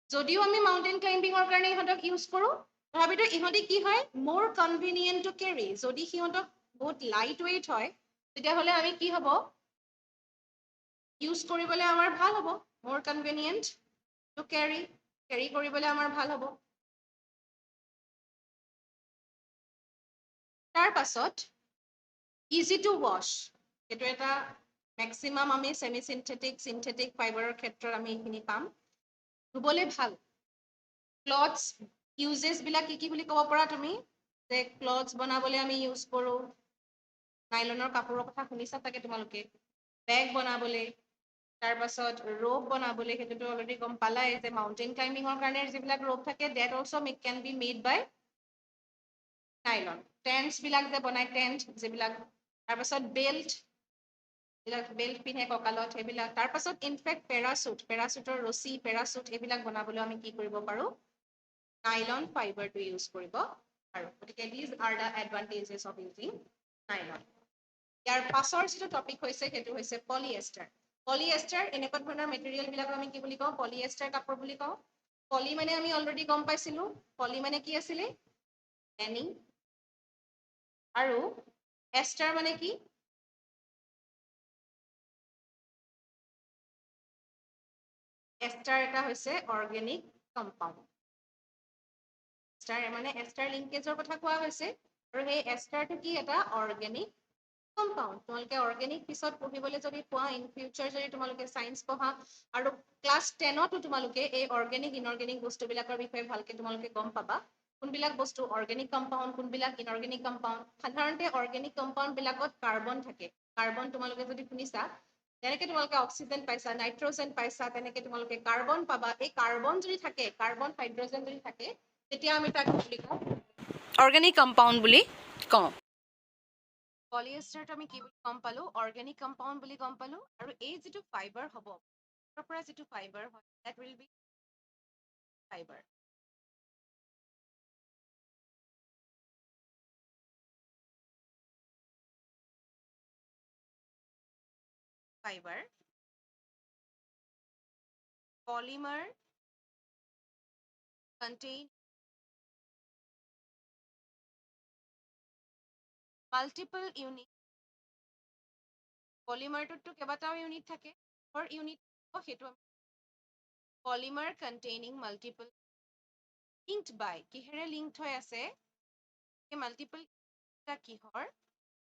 যদিও আমি মাউণ্টেইন ক্লাইম্বিঙৰ কাৰণে ইহঁতক ইউজ কৰোঁ তথাপিতো ইহঁতে কি হয় মোৰ কনভিনিয়েণ্ট টু কেৰি যদি সিহঁতক বহুত লাইট ৱেইট হয় তেতিয়াহ'লে আমি কি হ'ব ইউজ কৰিবলৈ আমাৰ ভাল হ'ব মোৰ কনভিনিয়েণ্ট টু কেৰি কৰিবলৈ আমাৰ ভাল হ'ব তাৰ পাছত ইজি টু ৱাছ সেইটো এটা মেক্সিমাম আমি ছেমি চিনথেটিক ফাইবাৰৰ ক্ষেত্ৰত আমি এইখিনি পাম ধুবলৈ ভাল ক্লথছ ইউজেছবিলাক কি বুলি ক'ব পৰা তুমি যে ক্লথছ বনাবলৈ আমি ইউজ কৰোঁ নাইলনৰ কাপোৰৰ কথা শুনিছা চাগে তোমালোকে বেগ বনাবলৈ তাৰপাছত ৰোপ বনাবলৈ সেইটোতো অলৰেডি গম পালাই যে মাউণ্টেইন ক্লাইম্বিঙৰ কাৰণে যিবিলাক ৰোপ থাকে that also' can be made by nylon টেণ্টছবিলাক যে বনায় টেণ্ট যিবিলাক তাৰপাছত বেল্ট পিন্ধে কঁকালত সেইবিলাক তাৰপাছত ইনফেক্ট পেৰাচুটৰ ৰছী পেৰাচুট এইবিলাক বনাবলৈ আমি কি কৰিব পাৰোঁ নাইলন ফাইবাৰটো ইউজ কৰিব পাৰোঁ গতিকে these are the advantages of using nylon ইয়াৰ পাছৰ যিটো টপিক হৈছে সেইটো হৈছে পলিয়েষ্টাৰ এনেকুৱা ধৰণৰ মেটেৰিয়েলবিলাক আমি কি বুলি কওঁ পলিয়েষ্টাৰ কাপোৰ বুলি কওঁ পলি মানে আমি অলৰেডি গম পাইছিলো পলি মানে কি আছিলে মেনি আৰু এষ্টাৰ মানে কি? এষ্টাৰ এটা হৈছে অৰ্গেনিক কম্পাউণ্ড। এষ্টাৰ মানে এষ্টাৰ লিংকেজৰ কথা কোৱা হৈছে, আৰু সেই এষ্টাৰটো কি? এটা অৰ্গেনিক কম্পাউণ্ড। তোমালোকে অৰ্গেনিক পিছত পঢ়িবলৈ যদি পোৱা, ইন ফিউচাৰ যদি তোমালোকে চায়েন্স পঢ়া, আৰু ক্লাছ 10তো তোমালোকে এই অৰ্গেনিক ইনঅৰ্গেনিক বস্তুবিলাকৰ বিষয়ে ভালকে তোমালোকে গম পাবা। কোনবিলাক বস্তু অৰ্গেনিক কম্পাউণ্ড, কোনবিলাক ইনঅৰ্গেনিক কম্পাউণ্ড। সাধাৰণতে অৰ্গেনিক কম্পাউণ্ড বিলাকত কাৰ্বন থাকে। কাৰ্বন তোমালোকে যদি শুনিছা, যেনেকে তোমালোকে অক্সিজেন পাইছা, নাইট্ৰজেন পাইছা, তেনেকে তোমালোকে কাৰ্বন পাবা। এই কাৰ্বন যদি থাকে, কাৰ্বন হাইড্ৰজেন যদি থাকে, তেতিয়া আমি তাক কি বুলি কওঁ? অৰ্গেনিক কম্পাউণ্ড বুলি কওঁ। পলিয়েষ্টাৰটো আমি কি বুলি গম পালো? অৰ্গেনিক কম্পাউণ্ড বুলি গম পালো। আৰু এই যিটো ফাইবাৰ হ'ব, তাৰ পৰা যিটো ফাইবাৰ হয়, that will be fibre. Fibre, polymer contain multiple unit। পলিমাৰটোতো কেইবাটাও ইউনিট থাকে, ইউনিট সেইটো পলিমাৰ কণ্টেইনিং মাল্টিপল লিংকড বাই, কিহেৰে লিংকড হৈ আছে? এই মাল্টিপল কিহৰ?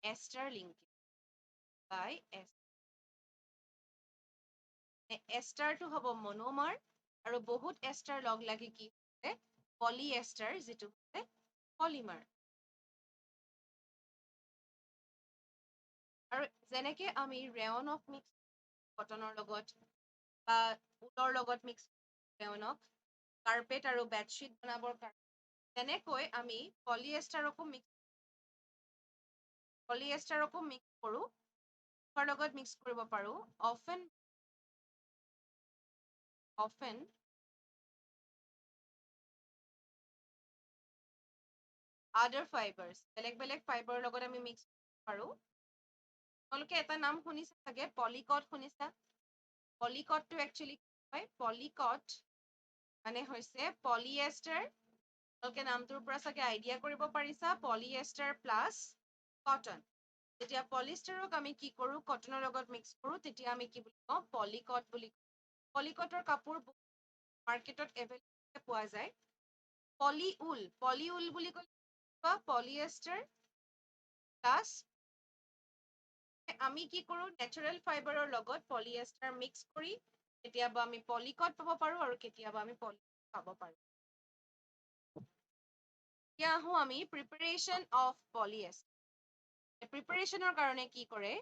এষ্টাৰ লিংক বাই এষ্টাৰটো হ'ব মনোমাৰ, আৰু বহুত এষ্টাৰ লগ লাগি কি হৈছে? পলিএষ্টাৰ, যিটো হৈছে পলিমাৰ। আৰু যেনেকে আমি ৰেয়ন অফ মিক্স কটনৰ লগত বা উলৰ লগত মিক্স ৰেয়নক কাৰ্পেট আৰু বেডশ্বীট বনাবৰ কাৰণে, তেনেকৈ আমি পলিএষ্টাৰকো মিক্স কৰোঁ। কিহৰ লগত মিক্স কৰিব পাৰোঁ? অফেন আদাৰ ফাইবাৰ্ছ, বেলেগ বেলেগ ফাইবাৰৰ লগত আমি মিক্স কৰিব পাৰোঁ। তোমালোকে এটা নাম শুনিছা চাগে, পলিকট শুনিছা? পলিকটটো একচুৱেলি কি হয়? পলিকট মানে হৈছে পলিএষ্টাৰ। তোমালোকে নামটোৰ পৰা চাগে আইডিয়া কৰিব পাৰিছা, পলিএষ্টাৰ প্লাছ কটন। যেতিয়া পলিষ্টাৰক আমি কি কৰোঁ? কটনৰ লগত মিক্স কৰোঁ, তেতিয়া আমি কি বুলি কওঁ? পলিকট বুলি কওঁ। পলিকটৰ কাপোৰ মাৰ্কেটত এভেইলেবল পোৱা যায়। পলিউল বুলি ক'লে পলিএষ্টাৰ প্লাছ আমি কি কৰোঁ? নেচাৰেল ফাইবাৰৰ লগত পলিএষ্টাৰ মিক্স কৰি কেতিয়াবা আমি পলিকট পাব পাৰোঁ, আৰু কেতিয়াবা আমি পলিকট পাব পাৰোঁ। এতিয়া আহোঁ আমি প্ৰিপাৰেশ্যন অফ পলিএষ্টাৰ। প্ৰিপাৰেশ্যনৰ কাৰণে কি কৰে?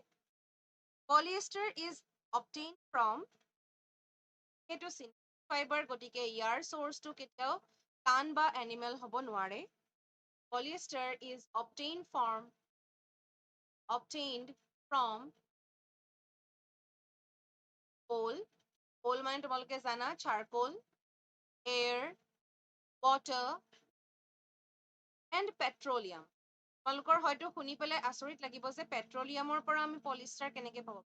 পলিএষ্টাৰ ইজ অবটেইন ফ্ৰম, সেইটো চিনথেটিক ফাইবাৰ, গতিকে ইয়াৰ চ'ৰ্চটো কেতিয়াও প্লান্ট বা এনিমেল হ'ব নোৱাৰে। পলিএষ্টাৰ ইজ অবটেইন ফ্ৰম কোল। কোল মানে তোমালোকে জানা, charcoal, air, water and petroleum. তোমালোকৰ হয়তো শুনি পেলাই আচৰিত লাগিব যে পেট্ৰলিয়ামৰ পৰা আমি পলিষ্টাৰ কেনেকৈ পাব?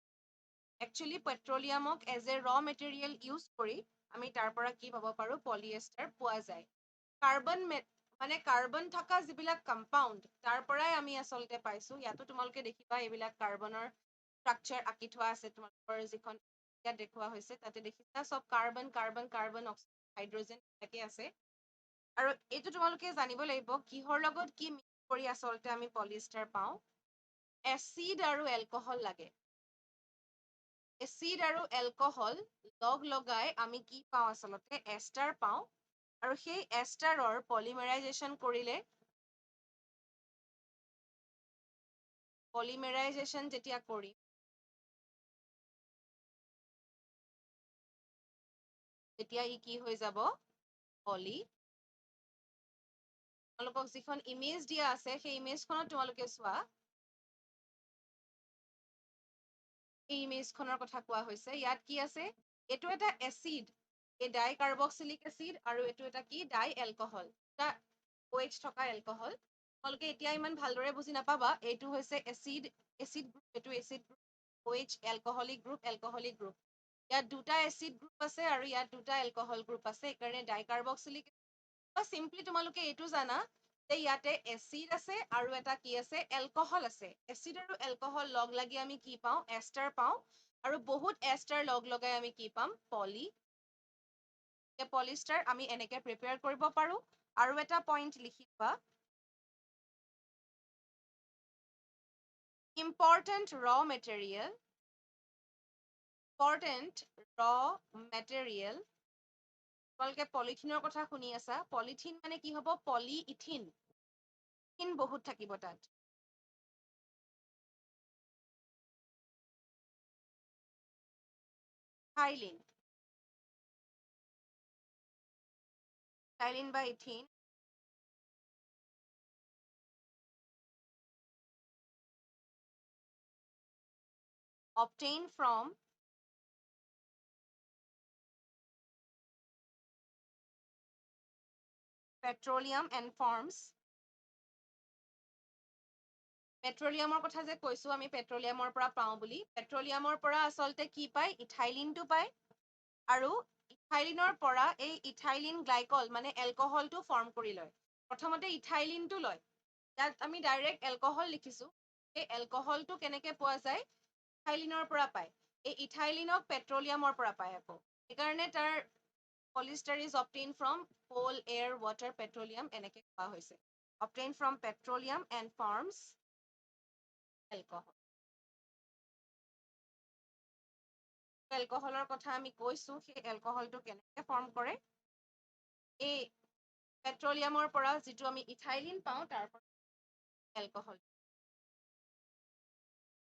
একচুৱেলি পেট্ৰলিয়ামক এজ এ ৰ মেটেৰিয়েল ইউজ কৰি আমি তাৰ পৰা কি পাব পাৰোঁ? পলিএষ্টাৰ পোৱা যায়। কাৰ্বন থকা যিবিলাক কম্পাউণ্ড, তাৰ পৰাই আমি আচলতে পাইছোঁ। ইয়াতো তোমালোকে দেখিবা এইবিলাক কাৰ্বনৰ ষ্ট্ৰাকচাৰ আঁকি থোৱা আছে, তোমালোকৰ যিখন ইয়াত দেখুওৱা হৈছে তাতে দেখিছা, চব carbon carbon carbon, oxygen, hydrogen এনেকৈ আছে। আৰু এইটো তোমালোকে জানিব লাগিব, কিহৰ লগত কি মিক্স কৰি আচলতে আমি পলিষ্টাৰ পাওঁ? এচিড আৰু এলকহল লাগে। এচিড আৰু এলকহল লগ লগাই আমি কি পাওঁ? আচলতে এষ্টাৰ পাওঁ। আৰু সেই এষ্টাৰৰ পলিমাৰাইজেশ্যন কৰিলে, যেতিয়া কৰিম, তেতিয়া ই কি হৈ যাব? পলি। তোমালোকক যিখন ইমেজ দিয়া আছে, সেই ইমেজখনত তোমালোকে চোৱা, এই ইমেজখনৰ কথা কোৱা হৈছে। ইয়াত কি আছে? এইটো এটা এচিড, এই ডাই কাৰ্বক্সিলিক এচিড, আৰু এইটো এটা কি? ডাই এলকহল, এটা OH থকা এলকহল। তোমালোকে এতিয়া ইমান ভালদৰে বুজি নাপাবা, এইটো হৈছে এচিড গ্ৰুপ, এইটো acid group, OH alcoholic group. ইয়াত দুটা এচিড গ্ৰুপ আছে, আৰু ইয়াত দুটা এলকহল গ্ৰুপ আছে, সেইকাৰণে ডাই কাৰ্বক্সিলিক। বা চিম্পলি তোমালোকে এইটো জানা যে ইয়াতে এচিড আছে আৰু এটা কি আছে এলকহল আছে এচিড আৰু এলকহল লগ লাগি আমি কি পাওঁ এষ্টাৰ পাওঁ আৰু বহুত এষ্টাৰ লগ লগাই আমি কি পাম পলিষ্টাৰ আমি এনেকে প্ৰিপেয়াৰ কৰিব পাৰো আৰু এটা পইণ্ট লিখিবা important raw material তোমালোকে পলিথিনৰ কথা শুনি আছা পলিথিন মানে কি হ'ব পলিইথিন ইথিন বহুত থাকিব তাত থাইলিন বা ethene obtained from petroleum and forms পেট্ৰলিয়ামৰ কথা যে কৈছো আমি পেট্ৰলিয়ামৰ পৰা পাওঁ বুলি পেট্ৰলিয়ামৰ পৰা আচলতে কি পায় ইথাইলিনটো পায় আৰু ইথাইলিনৰ পৰা এই ইথাইলিন গ্লাইকল মানে এলকহলটো ফৰ্ম কৰি লয় প্ৰথমতে ইথাইলিনটো লয় ইয়াত আমি ডাইৰেক্ট এলকহল লিখিছো এই এলকহলটো কেনেকে পোৱা যায় ইথাইলিনৰ পৰা পায় এই ইথাইলিনক পেট্ৰলিয়ামৰ পৰা পায় আকৌ সেইকাৰণে তাৰ polyester is obtained from coal, air, water, petroleum এনেকে কোৱা হৈছে obtained from petroleum and forms alcohol এলকহলৰ কথা আমি কৈছো সেই এলকহলটো কেনেকে ফৰ্ম কৰে এই পেট্ৰলিয়ামৰ পৰা যিটো আমি ইথাইলিন পাওঁ তাৰ পৰা এলকহল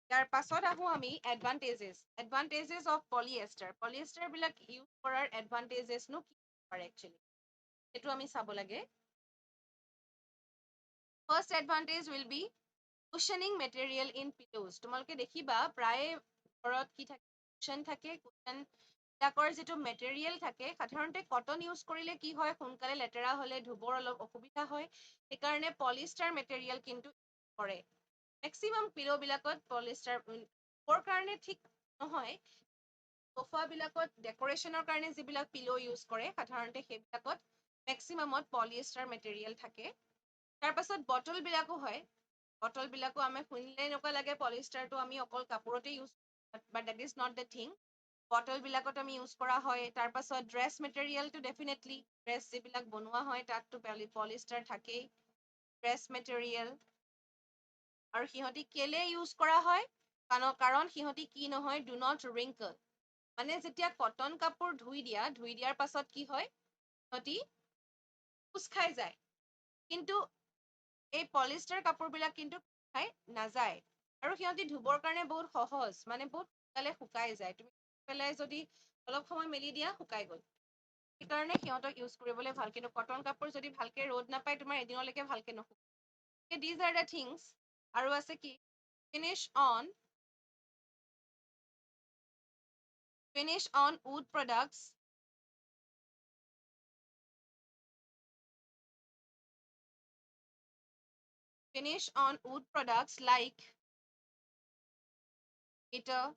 ইয়াৰ পাছত আহো আমি এডভান্টেজেছ অফ পলিয়েষ্টাৰ বিলাক ইউজ কৰাৰ এডভান্টেজেছনো কি পাৰে একচুৱেলি সেইটো আমি চাব লাগে first advantage will be cushioning material in pillows তোমালোকে দেখিবা প্ৰায় ঘৰত কি থাকে কুশন থাকে কুশন বিলাকৰ যিটো মেটেৰিয়েল থাকে সাধাৰণতে কটন ইউজ কৰিলে কি হয় সোনকালে লেতেৰা হ'লে ধুবৰ অলপ অসুবিধা হয় সেইকাৰণে পলিষ্টাৰ মেটেৰিয়েল কিন্তু কৰে মেক্সিমাম পিলোবিলাকত পলিষ্টাৰ কাৰণে ঠিক নহয় সোফাবিলাকত ডেক'ৰেশ্যনৰ কাৰণে যিবিলাক পিলো ইউজ কৰে সাধাৰণতে সেইবিলাকত মেক্সিমামত পলিষ্টাৰ মেটেৰিয়েল থাকে তাৰপাছত বটলবিলাকো হয় বটলবিলাকো আমি শুনিলে এনেকুৱা লাগে পলিষ্টাৰটো আমি অকল কাপোৰতে use but that is not the thing বটলবিলাকত আমি ইউজ কৰা হয় তাৰপাছত ড্ৰেছ মেটেৰিয়েলটো ডেফিনেটলি ড্ৰেছ যিবিলাক বনোৱা হয় তাততো পলিষ্টাৰ থাকেই ড্ৰেছ মেটেৰিয়েল আৰু সিহঁতি কেলে ইউজ কৰা হয় কাৰণ সিহঁতি কি নহয় ডু নট ৰিংকল মানে যেতিয়া কটন কাপোৰ ধুই দিয়াৰ পাছত কি হয় সিহঁতি কোচ খাই যায় কিন্তু এই পলিষ্টাৰ কাপোৰবিলাক কিন্তু খাই নাযায় আৰু সিহঁতি ধুবৰ কাৰণে বহুত সহজ মানে বহুত সোনকালে শুকাই যায় তুমি পেলাই যদি অলপ সময় মেলি দিয়া শুকাই গ'ল সেইকাৰণে সিহঁতক ইউজ কৰিবলৈ ভাল কিন্তু কটন কাপোৰ যদি ভালকে ৰ'দ নাপায় তোমাৰ এদিনলৈকে ভালকে নুশুকায় দিজ আৰ দ্য থিংছ আৰু আছে কি finish on wood products like guitar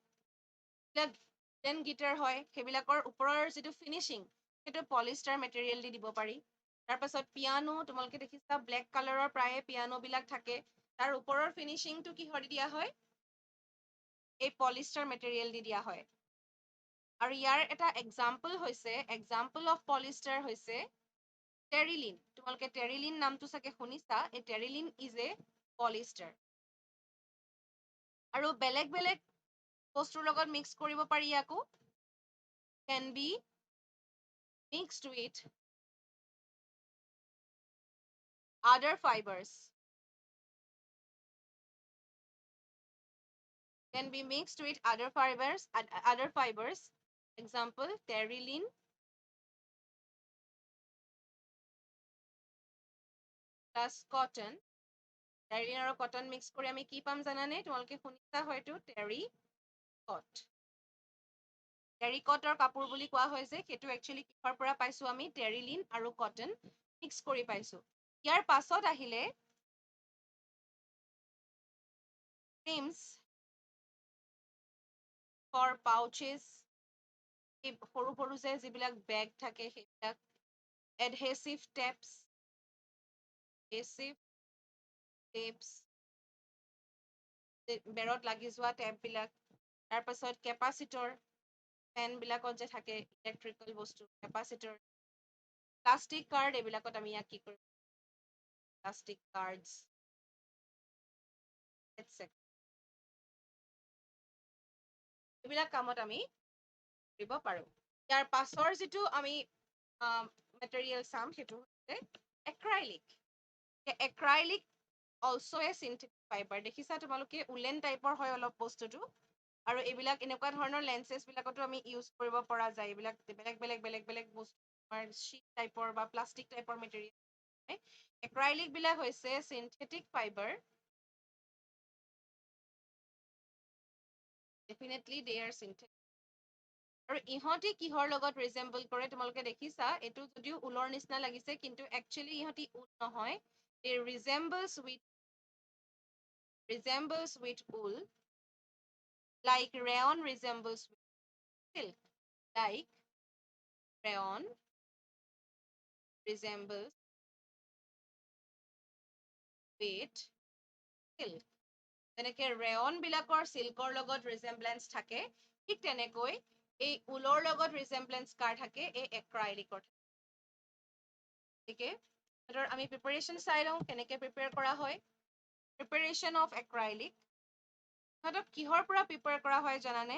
then guitar হয় সেইবিলাকৰ ওপৰৰ যিটো ফিনিচিং সেইটো পলিষ্টাৰ মেটেৰিয়েল দি দিব পাৰি তাৰপাছত পিয়ানো তোমালোকে দেখিছা ব্লেক কালাৰৰ প্ৰায়ে পিয়ানোবিলাক থাকে তাৰ ওপৰৰ ফিনিচিংটো কিহৰ দিয়া হয় এই পলিষ্টাৰ মেটেৰিয়েল দি দিয়া হয় আৰু ইয়াৰ এটা এক্সাম্পল অফ পলিষ্টাৰ হৈছে টেৰিলিন তোমালোকে টেৰিলিন নামটো চাগে শুনিছা এই টেৰিলিন ইজ এ পলিষ্টাৰ আৰু বেলেগ বেলেগ বস্তুৰ লগত মিক্স কৰিব পাৰি আকৌ can be mixed with other fibers example terylene plus cotton terylene আৰু cotton mix কৰি আমি কি পাম জানানে তোমালোকে শুনিছা হয়তো টেৰিকটৰ কাপোৰ বুলি কোৱা হয় যে সেইটো একচুৱেলি কিহৰ পৰা পাইছো আমি টেৰিলিন আৰু কটন মিক্স কৰি পাইছো ইয়াৰ পাছত আহিলে ক্ৰীমছ ফৰ পাউচেছ এই সৰু সৰু যে যিবিলাক বেগ থাকে সেইবিলাক এডহেচিভ টেপছ এডহেচিভ টেপছ, বেৰত লাগি যোৱা টেপবিলাক, তাৰপাছত কেপাচিটৰ, ফেনবিলাকত যে থাকে ইলেক্ট্ৰিকেল বস্তু, কেপাচিটৰ, প্লাষ্টিক কাৰ্ড, এইবিলাকত আমি ইয়াক কি কৰিম, প্লাষ্টিক কাৰ্ডছ, etc. এইবিলাক কামত আমি কৰিব পাৰোঁ। ইয়াৰ পাছৰ যিটো আমি মেটেৰিয়েল চাম সেইটো হৈছে এক্ৰাইলিক। এক্ৰাইলিক অলছ' এ চিন্থেটিক ফাইবাৰ। দেখিছা তোমালোকে উলেন টাইপৰ হয় অলপ বস্তুটো, আৰু এইবিলাক এনেকুৱা ধৰণৰ লেন্সেছবিলাকতো আমি ইউজ কৰিব পৰা যায়। এইবিলাক বেলেগ বেলেগ বেলেগ বেলেগ বস্তু, আমাৰ শ্বিট টাইপৰ বা প্লাষ্টিক টাইপৰ মেটেৰিয়েল। এক্ৰাইলিকবিলাক হৈছে synthetic fibre. Definitely they R synthetic. আৰু ইহঁতি কিহৰ লগত ৰিজেম্বল কৰে তোমালোকে দেখিছা, এইটো যদিও ঊলৰ নিচিনা লাগিছে কিন্তু একচুৱেলি ইহঁতি ঊল নহয়। দে resembles with wool like rayon resembles with silk. Like rayon resembles with silk. যেনেকে ৰেয়ন বিলাকৰ চিল্কৰ লগত ৰিজেম্বলেঞ্চ থাকে, ঠিক তেনেকৈ এই ঊলৰ লগত ৰিজেম্বলেঞ্চ কাৰ থাকে, এই এক্ৰাইলিকৰ থাকে। গতিকে আমি প্ৰিপাৰেশ্যন চাই লওঁ কেনেকৈ প্ৰিপেয়াৰ কৰা হয়। প্ৰিপাৰেশ্যন অফ এক্ৰাইলিক, সিহঁতক কিহৰ পৰা প্ৰিপেয়াৰ কৰা হয় জানানে?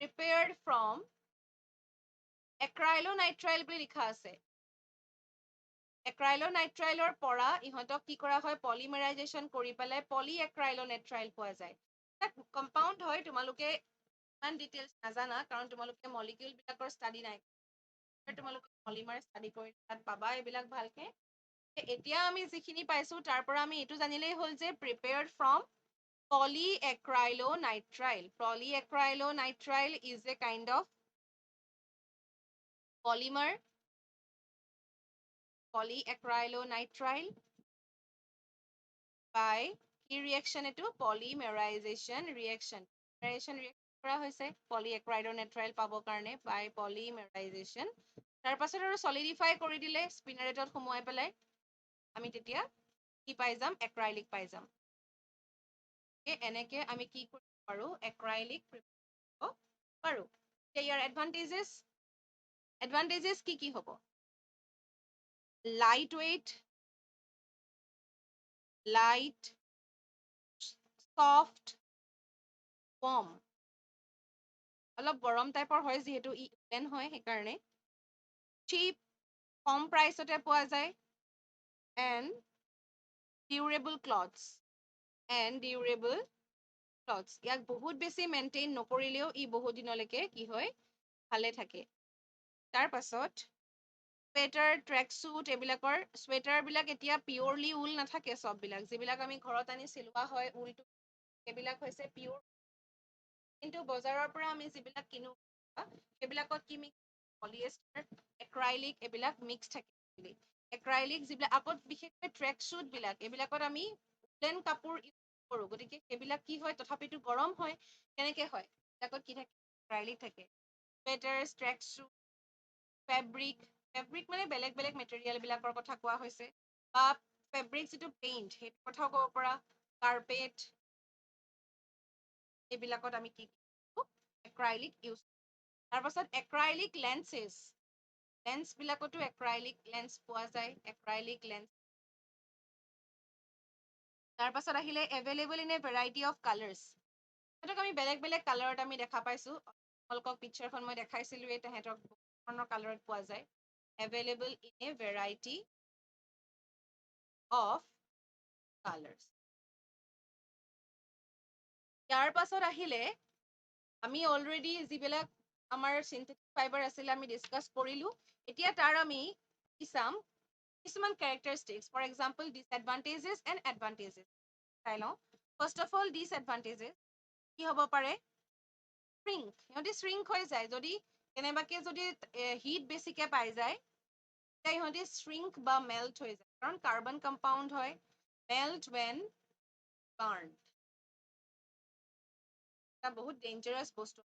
prepared from এক্ৰাইলোনাইট্ৰাইল বুলি লিখা আছে। এক্ৰাইলোনাইট্ৰাইলৰ পৰা ইহঁতক কি কৰা হয়, পলিমাৰাইজেশ্যন কৰি পেলাই পলি এক্ৰাইলোনাইট্ৰাইল পোৱা যায়। এটা কম্পাউণ্ড হয়, তোমালোকে ইমান ডিটেইলছ নাজানা কাৰণ তোমালোকে মলিকিউলবিলাকৰ ষ্টাডি নাই। তোমালোকে পলিমাৰ ষ্টাডি কৰি তাত পাবা এইবিলাক ভালকে। এতিয়া আমি যিখিনি পাইছো তাৰ পৰা আমি এইটো জানিলেই হ'ল যে prepared from polyacrylonitrile. Polyacrylonitrile is a kind of polymer. Polyacrylonitrile by কি ৰিয়েকশ্যন এইটো? পলিমেৰাইজেশ্যন ৰিয়েকশ্যন। কৰা হৈছে পলিএক্ৰাইলোনাইট্ৰাইল পাবৰ কাৰণে বাই পলিমেৰাইজেশ্যন। তাৰপাছত আৰু চলিডিফাই কৰি দিলে স্পিনাৰেটত সোমোৱাই পেলাই আমি তেতিয়া কি পাই যাম? এক্ৰাইলিক পাই যাম। এনেকে আমি কি কৰিব পাৰোঁ? এক্ৰাইলিক প্ৰিপেয়াৰ কৰিব পাৰোঁ। ইয়াৰ এডভান্টেজেছ কি কি হ'ব? লাইট ৱেইট, সফ্ট, ৱাৰ্ম, অলপ গৰম টাইপৰ হয় যিহেতু ই উলেন হয় সেইকাৰণে। চিপ, কম প্ৰাইচতে পোৱা যায়। এণ্ড ডিউৰেবল ক্লথছ, ইয়াক বহুত বেছি মেইনটেইন নকৰিলেও ই বহুত দিনলৈকে কি হয়? ভালে থাকে। তাৰ পাছত চুৱেটাৰ, ট্ৰেক চুট, এইবিলাকৰ চুৱেটাৰবিলাক এতিয়া পিয়ৰলি ঊল নাথাকে চববিলাক। যিবিলাক আমি ঘৰত আনি চিলোৱা হয় ঊলটো, সেইবিলাক হৈছে পিয়ৰ। কিন্তু বজাৰৰ পৰা আমি যিবিলাক কিনো সেইবিলাকত কি মিক্স? পলিয়েষ্টাৰ, এক্ৰাইলিক, এইবিলাক মিক্স থাকে। এক্ৰাইলিক যিবিলাক, আকৌ বিশেষকৈ ট্ৰেক চুটবিলাক, এইবিলাকত আমি উলেন কাপোৰ ইউজ কৰোঁ। গতিকে সেইবিলাক কি হয়? তথাপিতো গৰম হয়। কেনেকে হয়? এইবিলাকত কি থাকে? এক্ৰাইলিক থাকে। চুৱেটাৰ, ট্ৰেক চুট, ফেব্ৰিক মানে বেলেগ বেলেগ মেটেৰিয়েলবিলাকৰ কথা কোৱা হৈছে, বা ফেব্ৰিক যিটো পেইণ্ট সেইটো কথাও ক'ব পৰা। কাৰ্পেট, এইবিলাকত আমি কি এক্ৰাইলিক ইউজ কৰোঁ। তাৰপাছত এক্ৰাইলিক লেন্সবিলাকতো এক্ৰাইলিক লেন্স পোৱা যায়। Acrylic lens. তাৰপাছত আহিলে available in a variety of colours. সিহঁতক আমি বেলেগ বেলেগ কালাৰত আমি দেখা পাইছোঁ। আপোনালোকক পিকচাৰখন মই দেখাইছিলোঁৱেই, তাহাঁতক বহুত ধৰণৰ কালাৰত পোৱা যায়। Available in a variety of colours. ইয়াৰ পাছত আহিলে আমি অলৰেডি যিবিলাক আমাৰ চিন্থেটিক ফাইবাৰ আছিলে আমি ডিছকাছ কৰিলোঁ। এতিয়া তাৰ আমি কি চাম? কিছুমান কেৰেক্টাৰিষ্টিক্স, ফৰ এক্সাম্পল ডিছএডভান্টেজেছ এণ্ড এডভান্টেজেছ চাই লওঁ। ফাৰ্ষ্ট অফ অল ডিছএডভান্টেজেছ কি হ'ব পাৰে? সিহঁতি শ্ৰিংক হৈ যায়। যদি কেনেবাকে যদি হিট বেছিকে পাই যায় তেতিয়া ইহঁতি শ্ৰিংক বা মেল্ট হৈ যায়, কাৰণ কাৰ্বন কম্পাউণ্ড হয়। মেল্ট ৱেন বাৰ্ণ, এটা বহুত ডেঞ্জাৰাছ বস্তু।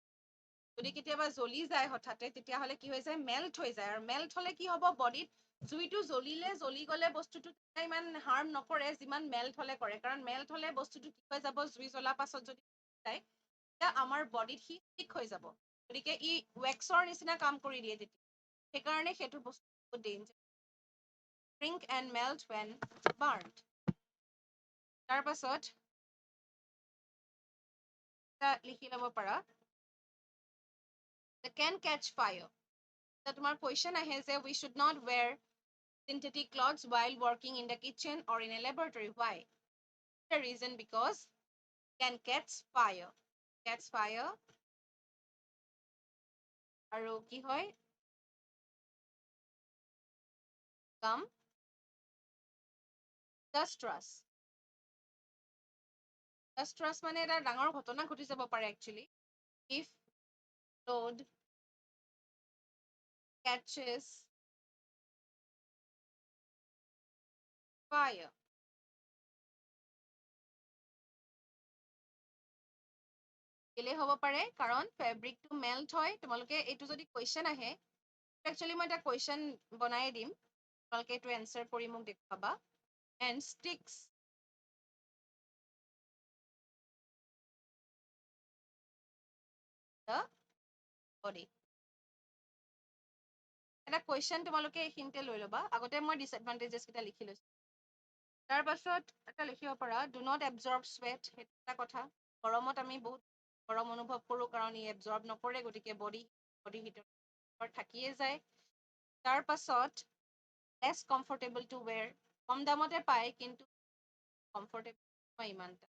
যদি কেতিয়াবা জ্বলি যায় হঠাতে তেতিয়াহ'লে কি হৈ যায়? মেল্ট হৈ যায়। আৰু মেল্ট হ'লে কি হ'ব? বডিত জুইটো জ্বলি গ'লে বস্তুটো ইমান হাৰ্ম নকৰে যিমান মেল্ট হ'লে কৰে, কাৰণ মেল্ট হ'লে বস্তুটো কি হৈ যাব, জুই জ্বলাৰ পাছত যদি যায় তেতিয়া আমাৰ বডিত সি ষ্টিক হৈ যাব, গতিকে ই ৱেক্সৰ নিচিনা কাম কৰি দিয়ে তেতিয়া, সেইকাৰণে সেইটো বস্তু বহুত danger. shrink and melt when burnt. তাৰ পাছত লিখি ল'ব পাৰা the can catch fire. তোমাৰ কুৱেশ্যন আহে যে we should not wear synthetic clothes while working in the kitchen or in a laboratory. Why? The reason because can catch fire. Catch fire. আৰু কি হয়? Come dust rush. Dust rush মানে এটা ডাঙৰ ঘটনা ঘটি যাব পাৰে actually. If load catches fire. কেলে হ'ব পাৰে, কাৰণ ফেব্ৰিকটো মেল্ট হয়। তোমালোকে এইটো যদি কুৱেশ্যন আহে, একচুৱেলি মই এটা কুৱেশ্যন বনাই দিম, তোমালোকে এইটো এনচাৰ কৰি মোক দেখুৱাবা। And sticks the body. এটা কুৱেশ্যন তোমালোকে এইখিনিতে লৈ ল'বা, আগতে মই ডিছএডভান্টেজেছ কেইটা লিখি লৈছোঁ। তাৰ পাছত এটা লিখিব পাৰা ডু নট এবজৰ্ব স্বেট, সেইটো এটা কথা। গৰমত আমি বহুত গৰম অনুভৱ কৰোঁ, কাৰণ ই এবজৰ্ব নকৰে, গতিকে বডি ভিতৰত থাকিয়ে যায়। তাৰ পাছত লেছ কমফৰ্টেবল টু ৱেৰ, কম দামতে পায় কিন্তু কমফৰ্টেবল নহয় ইমানটা,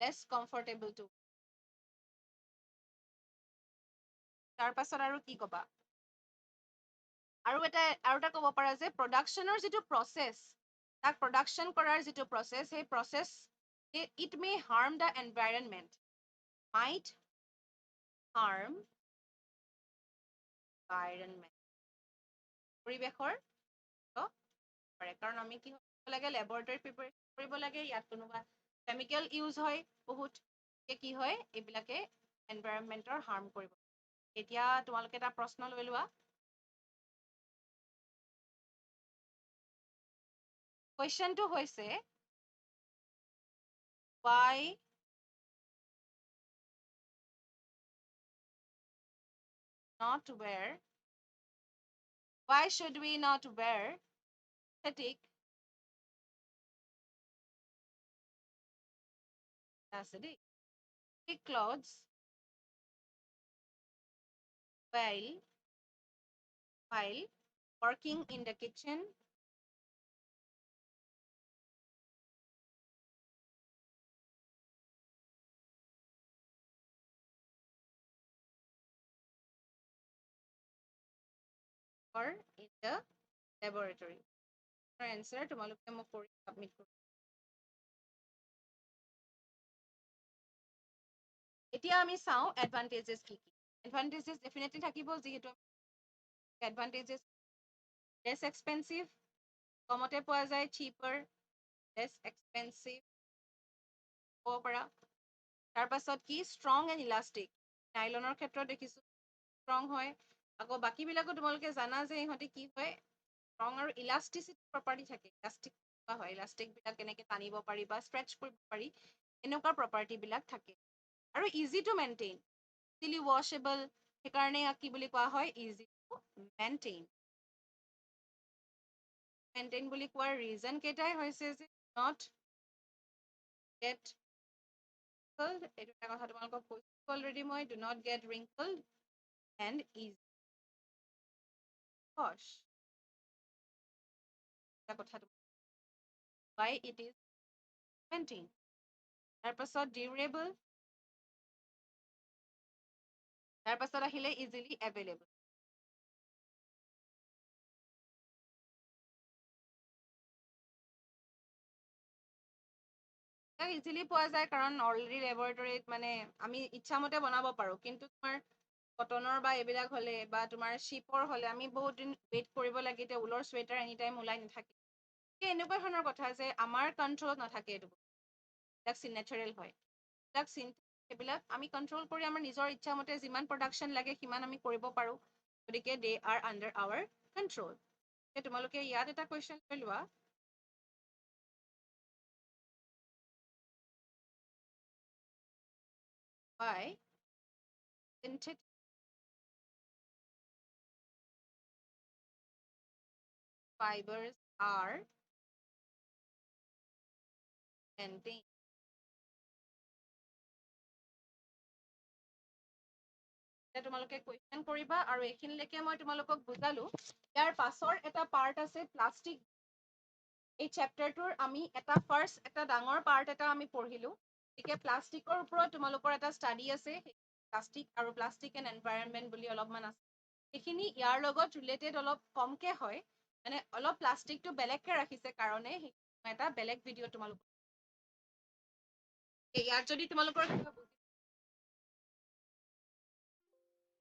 লেছ কমফৰ্টেবল টু। তাৰ পাছত আৰু কি ক'বা, আৰু এটা ক'ব পাৰা যে প্ৰডাকশ্যনৰ যিটো প্ৰচেছ, তাক প্ৰডাকশ্যন কৰাৰ যিটো প্ৰচেছ, সেই process it may harm the environment, might harm environment, পৰিৱেশৰ পাৰে, কাৰণ আমি কি কৰিব লাগে, লেবৰেটৰী প্ৰিপাৰেশ্যন কৰিব লাগে, ইয়াত কোনোবা কেমিকেল ইউজ হয় বহুত, কি হয় এইবিলাকে এনভাইৰনমেণ্টৰ হাৰ্ম কৰিব। এতিয়া তোমালোকে এটা প্ৰশ্ন লৈ লোৱা, কুৱেশ্যনটো হৈছে why not wear, why should we not wear synthetic clothes while working in the kitchen or in the laboratory? Answer তোমালোকে মোক কৰি সাবমিট কৰি। এতিয়া আমি চাওঁ এডভান্টেজেছ কি কি। এডভান্টেজেছ ডেফিনেটলি থাকিব, যিহেতু এডভান্টেজেছ লেছ এক্সপেঞ্চিভ, কমতে পোৱা যায়, চিপাৰ, লেছ এক্সপেঞ্চিভ ক'ব পাৰা। তাৰ পাছত কি ষ্ট্ৰং এণ্ড ইলাষ্টিক, নাইলনৰ ক্ষেত্ৰত দেখিছোঁ ষ্ট্ৰং হয়, আকৌ বাকীবিলাকো তোমালোকে জানা যে ইহঁতে কি হয়, ষ্ট্ৰং আৰু ইলাষ্টিচিটি প্ৰপাৰ্টি থাকে, ইলাষ্টিক হয়, ইলাষ্টিকবিলাক কেনেকৈ টানিব পাৰি বা ষ্ট্ৰেচ কৰিব পাৰি, এনেকুৱা প্ৰপাৰ্টিবিলাক থাকে। আৰু easy to maintain, easily washable, সেইকাৰণে কি বুলি কোৱা হয়, ইজি টু মেইনটেইন। মেইনটেইন বুলি কোৱাৰ ৰিজন কেইটাই হৈছে যে নট গেট, এইটো এটা কথা তোমালোকক কৈছোঁ অলৰেডি মই, do not get wrinkled and easy wash, এটা কথা why it is মেইনটেইন। তাৰ পাছত ডিউৰেবল, তাৰ পাছত আহিলে ইজিলি এভেইলেবল। ইজিলি পোৱা যায়, কাৰণ অলৰেডি লেবৰেটৰীত মানে আমি ইচ্ছামতে বনাব পাৰোঁ, কিন্তু তোমাৰ কটনৰ বা এইবিলাক হ'লে বা তোমাৰ শ্বিপৰ হ'লে আমি বহুত দিন ৱেইট কৰিব লাগে, এতিয়া ঊলৰ চুৱেটাৰ এনি টাইম ওলাই নাথাকে, এনেকুৱা ধৰণৰ কথা যে আমাৰ কণ্ট্ৰলত নাথাকে, এইটো এইবিলাক নেচাৰেল হয়, সেইবিলাক আমি কণ্ট্ৰল কৰি আমাৰ নিজৰ ইচ্ছামতে যিমান প্ৰডাকশ্যন লাগে সিমান আমি কৰিব পাৰোঁ, গতিকে দে আৰ আণ্ডাৰ আৱাৰ কণ্ট্ৰল। তোমালোকে ইয়াত এটা কুৱেশ্যন লৈ লোৱা why synthetic fibers are maintained. তোমালোকে কুৱেশ্যন কৰিবা আৰু এইখিনিলৈকে মই তোমালোকক বুজালো ইয়াৰ পাছৰ এটা পাৰ্ট আছে প্লাষ্টিক এই চেপ্টাৰটোৰ আমি এটা ফাৰ্ষ্ট এটা ডাঙৰ পাৰ্ট এটা আমি পঢ়িলো গতিকে প্লাষ্টিকৰ ওপৰত তোমালোকৰ এটা ষ্টাডি আছে প্লাষ্টিক আৰু প্লাষ্টিক এণ্ড এনভাইৰনমেণ্ট বুলি অলপমান আছে সেইখিনি ইয়াৰ লগত ৰিলেটেড অলপ কমকে হয় মানে অলপ প্লাষ্টিকটো বেলেগকে ৰাখিছে কাৰণে এটা বেলেগ ভিডিঅ' তোমালোকৰ ইয়াত যদি তোমালোকৰ